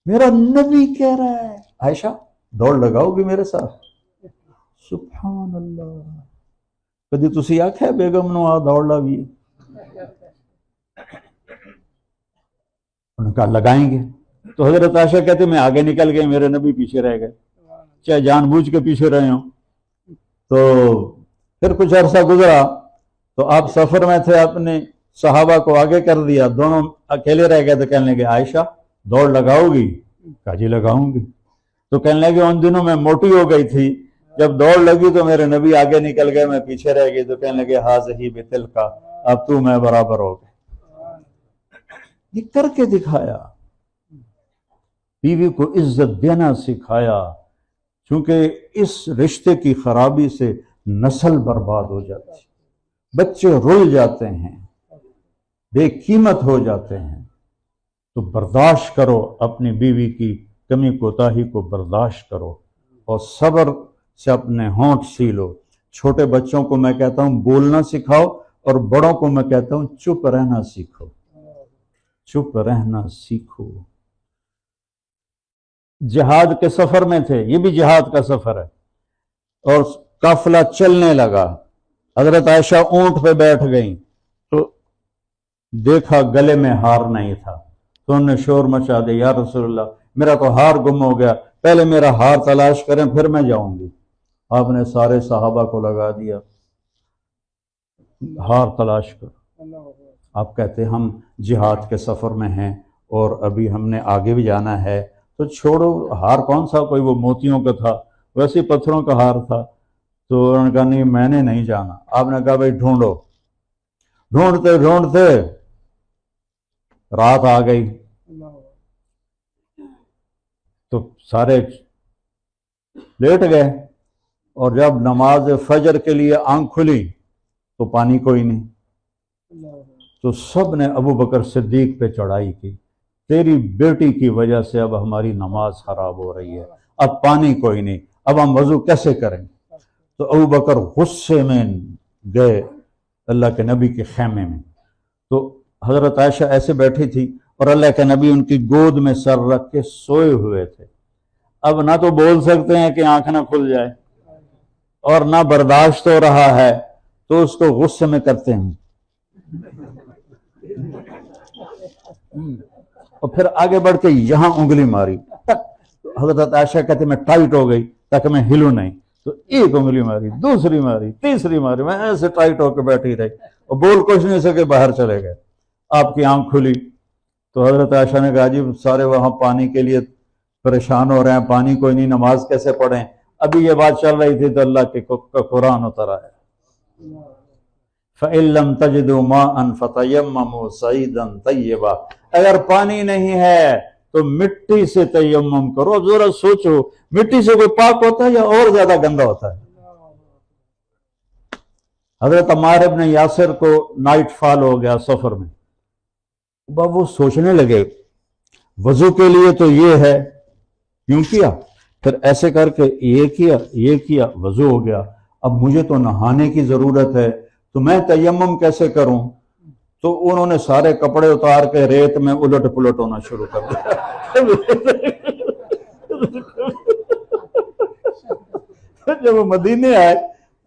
S1: میرا نبی کہہ رہا ہے عائشہ دوڑ لگاؤ گی میرے ساتھ؟ سبحان اللہ، کدی تسی آکھیا بیگم نو آ دوڑ لاوی؟ انہوں نے کہا لگائیں گے۔ تو حضرت عائشہ کہتے میں آگے نکل گئے، میرے نبی پیچھے رہ گئے، چاہے جان بوجھ کے پیچھے رہے ہوں۔ تو پھر کچھ عرصہ گزرا تو آپ سفر میں تھے، اپنے صحابہ کو آگے کر دیا، دونوں اکیلے رہ گئے۔ تو کہنے لگے عائشہ دوڑ لگاؤ گی؟ کہا جی لگاؤں گی۔ تو کہنے لگے ان دنوں میں موٹی ہو گئی تھی، جب دوڑ لگی تو میرے نبی آگے نکل گئے، میں پیچھے رہ گئی۔ تو کہنے لگے ہاذہ بتلک، اب تو میں برابر ہو گئے۔ یہ کر کے دکھایا، بیوی کو عزت دینا سکھایا، چونکہ اس رشتے کی خرابی سے نسل برباد ہو جاتی ہے، بچے رل جاتے ہیں، بے قیمت ہو جاتے ہیں۔ تو برداشت کرو، اپنی بیوی کی کمی کوتاہی کو برداشت کرو، اور صبر سے اپنے ہونٹ سیلو۔ چھوٹے بچوں کو میں کہتا ہوں بولنا سکھاؤ، اور بڑوں کو میں کہتا ہوں چپ رہنا سیکھو، چپ رہنا سیکھو۔ جہاد کے سفر میں تھے، یہ بھی جہاد کا سفر ہے، اور قافلہ چلنے لگا۔ حضرت عائشہ اونٹ پہ بیٹھ گئیں تو دیکھا گلے میں ہار نہیں تھا، تو انہوں نے شور مچا دیا، یا رسول اللہ میرا تو ہار گم ہو گیا، پہلے میرا ہار تلاش کریں پھر میں جاؤں گی۔ آپ نے سارے صحابہ کو لگا دیا، ہار تلاش کر۔ آپ کہتے ہم جہاد کے سفر میں ہیں اور ابھی ہم نے آگے بھی جانا ہے، تو چھوڑو، ہار کون سا کوئی وہ موتیوں کا تھا، ویسے پتھروں کا ہار تھا۔ تو انہوں نے کہا نہیں میں نے نہیں جانا۔ آپ نے کہا بھائی ڈھونڈو۔ ڈھونڈتے ڈھونڈتے رات آ گئی، تو سارے لیٹ گئے، اور جب نماز فجر کے لیے آنکھ کھلی تو پانی کوئی نہیں۔ تو سب نے ابو بکر صدیق پہ چڑھائی کی، تیری بیٹی کی وجہ سے اب ہماری نماز خراب ہو رہی ہے، اب پانی کوئی نہیں، اب ہم وضو کیسے کریں؟ تو ابو بکر غصے میں گئے اللہ کے نبی کے خیمے میں۔ تو حضرت عائشہ ایسے بیٹھی تھی اور اللہ کے نبی ان کی گود میں سر رکھ کے سوئے ہوئے تھے۔ اب نہ تو بول سکتے ہیں کہ آنکھ نہ کھل جائے، اور نہ برداشت ہو رہا ہے، تو اس کو غصے میں کرتے ہیں، اور پھر آگے بڑھ کے یہاں انگلی ماری، حضرت عائشہ کہتے میں ٹائٹ ہو گئی تاکہ میں ہلوں نہیں، تو ایک انگلی ماری، دوسری ماری، تیسری ماری، میں ایسے ٹائٹ ہو کے بیٹھی رہی، اور بول کچھ نہیں سکے، باہر چلے گئے۔ آپ کی آنکھ کھلی تو حضرت عائشہ نے کہا جی سارے وہاں پانی کے لیے پریشان ہو رہے ہیں، پانی کوئی نہیں، نماز کیسے پڑھیں؟ ابھی یہ بات چل رہی تھی تو اللہ کے قرآن اتر آیا، فَإِن لَّمْ تَجِدُوا مَاءً فَتَيَمَّمُوا صَعِيدًا طَيِّبًا، اگر پانی نہیں ہے تو مٹی سے تیمم کرو۔ اب ذرا سوچو، مٹی سے کوئی پاک ہوتا ہے یا اور زیادہ گندا ہوتا ہے؟ حضرت عمار ابن یاسر کو نائٹ فال ہو گیا سفر میں، اب وہ سوچنے لگے وضو کے لیے تو یہ ہے، کیوں کیا؟ پھر ایسے کر کے یہ کیا، وضو ہو گیا، اب مجھے تو نہانے کی ضرورت ہے، تو میں تیمم کیسے کروں؟ تو انہوں نے سارے کپڑے اتار کے ریت میں الٹ پلٹ ہونا شروع کر دیا۔ جب وہ مدینے آئے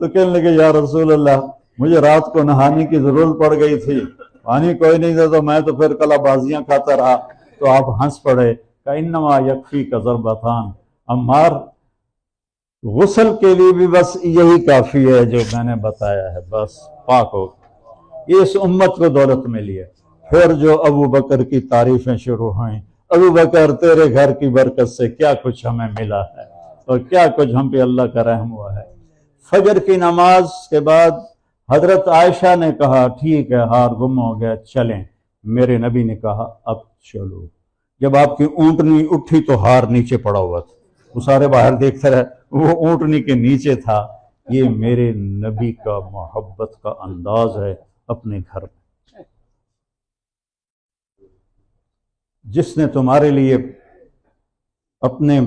S1: تو کہنے لگے یا رسول اللہ مجھے رات کو نہانے کی ضرورت پڑ گئی تھی، پانی کوئی نہیں تھا، تو میں تو پھر کلا بازیاں کھاتا رہا۔ تو آپ ہنس پڑے کہ انما یکفی کا ضربتان، عمار غسل کے لیے بھی بس یہی کافی ہے جو میں نے بتایا ہے، بس پاک ہو۔ یہ اس امت کو دولت ملی ہے۔ پھر جو ابو بکر کی تعریفیں شروع ہوئیں، ابو بکر تیرے گھر کی برکت سے کیا کچھ ہمیں ملا ہے اور کیا کچھ ہم پہ اللہ کا رحم ہوا ہے۔ فجر کی نماز کے بعد حضرت عائشہ نے کہا ٹھیک ہے ہار گم ہو گیا چلیں، میرے نبی نے کہا اب چلو۔ جب آپ کی اونٹنی اٹھی تو ہار نیچے پڑا ہوا تھا، وہ سارے باہر دیکھتے رہے، وہ اونٹنی کے نیچے تھا۔ یہ میرے نبی کا محبت کا انداز ہے اپنے گھر میں، جس نے تمہارے لیے اپنے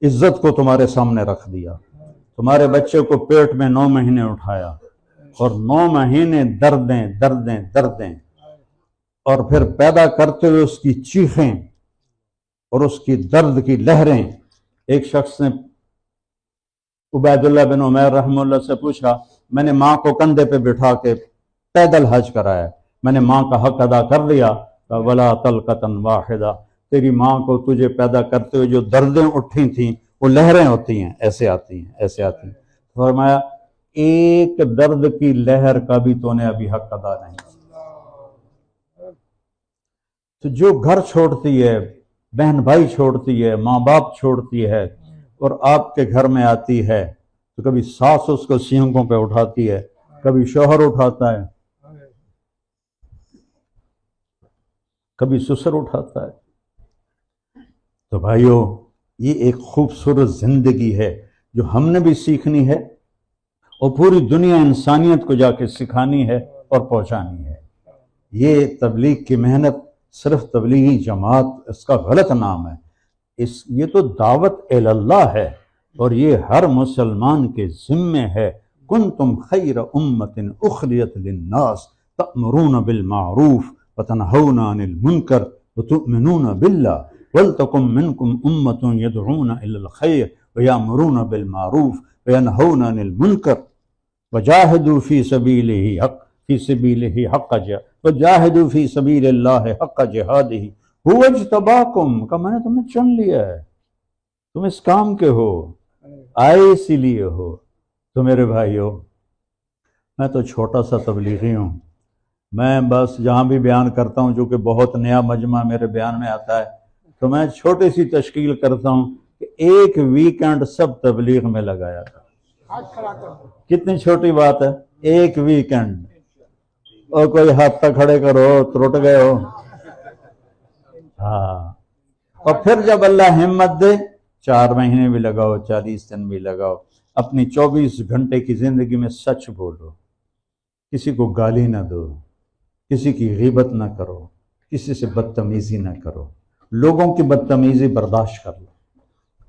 S1: عزت کو تمہارے سامنے رکھ دیا، تمہارے بچے کو پیٹ میں 9 مہینے اٹھایا اور 9 مہینے دردیں دردیں دردیں، اور پھر پیدا کرتے ہوئے اس کی چیخیں اور اس کی درد کی لہریں۔ ایک شخص نے عبید اللہ بن عمیر رحمہ اللہ سے پوچھا میں نے ماں کو کندھے پہ بٹھا کے پیدل حج کرایا، میں نے ماں کا حق ادا کر لیا؟ ولا طلقۃ واحدہ، تیری ماں کو تجھے پیدا کرتے ہوئے جو دردیں اٹھی تھیں وہ لہریں ہوتی ہیں، ایسے آتی ہیں ایسے آتی ہیں۔ فرمایا ایک درد کی لہر کا بھی تو نے ابھی حق ادا نہیں۔ تو جو گھر چھوڑتی ہے، بہن بھائی چھوڑتی ہے، ماں باپ چھوڑتی ہے اور آپ کے گھر میں آتی ہے، تو کبھی ساس اس کو سینگوں پہ اٹھاتی ہے، کبھی شوہر اٹھاتا ہے، کبھی سسر اٹھاتا ہے۔ تو بھائیو یہ ایک خوبصورت زندگی ہے جو ہم نے بھی سیکھنی ہے اور پوری دنیا انسانیت کو جا کے سکھانی ہے اور پہنچانی ہے۔ یہ تبلیغ کی محنت صرف تبلیغی جماعت اس کا غلط نام ہے، یہ تو دعوت اللہ ہے اور یہ ہر مسلمان کے ذمے ہے۔ کنتم خیر امت اخرجت للناس تأمرون بالمعروف وتنہون عن المنکر وتؤمنون باللہ وَلْتَكُمْ مِنْكُمْ أُمَّةٌ يَدْعُونَ إِلَى الْخَيْرِ وَيَأْمُرُونَ بِالْمَعْرُوفِ وَيَنْهَوْنَ عَنِ الْمُنْكَرِ وَجَاهِدُوا فِي سَبِيلِ اللَّهِ حَقَّ جِهَادِهِ هُوَ اجْتَبَاكُمْ، کہ میں نے تمہیں چن لیا ہے، تم اس کام کے ہو، آئے اسی لیے ہو۔ تو میرے بھائیو میں تو چھوٹا سا تبلیغی ہوں، میں بس جہاں بھی بیان کرتا ہوں جو کہ بہت نیا مجمع میرے بیان میں آتا ہے تو میں چھوٹی سی تشکیل کرتا ہوں کہ ایک ویکنڈ سب تبلیغ میں لگایا تھا۔ کتنی چھوٹی بات ہے، ایک ویکنڈ، اور کوئی ہاتھ تک کھڑے کرو ترٹ گئے ہو۔ ہاں، اور پھر جب اللہ ہمت دے 4 مہینے بھی لگاؤ، 40 دن بھی لگاؤ، اپنی 24 گھنٹے کی زندگی میں سچ بولو، کسی کو گالی نہ دو، کسی کی غیبت نہ کرو، کسی سے بدتمیزی نہ کرو، لوگوں کی بدتمیزی برداشت کر لو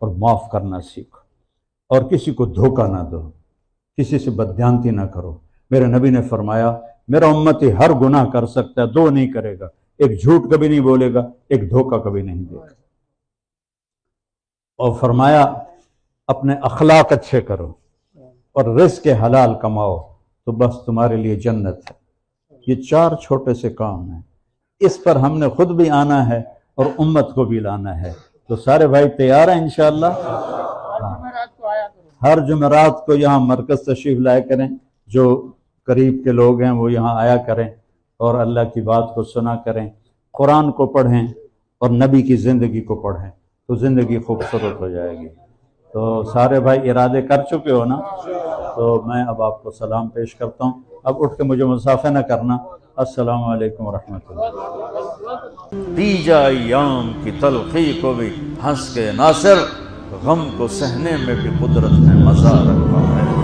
S1: اور معاف کرنا سیکھو، اور کسی کو دھوکہ نہ دو، کسی سے بددیانتی نہ کرو۔ میرے نبی نے فرمایا میرا امتی ہر گناہ کر سکتا ہے، 2 نہیں کرے گا، ایک جھوٹ کبھی نہیں بولے گا، ایک دھوکہ کبھی نہیں دے گا۔ اور فرمایا اپنے اخلاق اچھے کرو اور رزق حلال کماؤ تو بس تمہارے لیے جنت ہے۔ یہ 4 چھوٹے سے کام ہیں، اس پر ہم نے خود بھی آنا ہے اور امت کو بھی لانا ہے۔ تو سارے بھائی تیار ہیں انشاءاللہ؟ ہر جمعرات کو یہاں مرکز تشریف لائے کریں، جو قریب کے لوگ ہیں وہ یہاں آیا کریں اور اللہ کی بات کو سنا کریں، قرآن کو پڑھیں اور نبی کی زندگی کو پڑھیں تو زندگی خوبصورت ہو جائے گی۔ تو سارے بھائی ارادے کر چکے ہو نا؟ تو میں اب آپ کو سلام پیش کرتا ہوں، اب اٹھ کے مجھے مصافحہ نہ کرنا۔ السلام علیکم ورحمۃ اللہ۔ دیجا ایام کی تلخی کو بھی ہنس کے ناصر، غم کو سہنے میں بھی قدرت نے مزہ رکھا ہے۔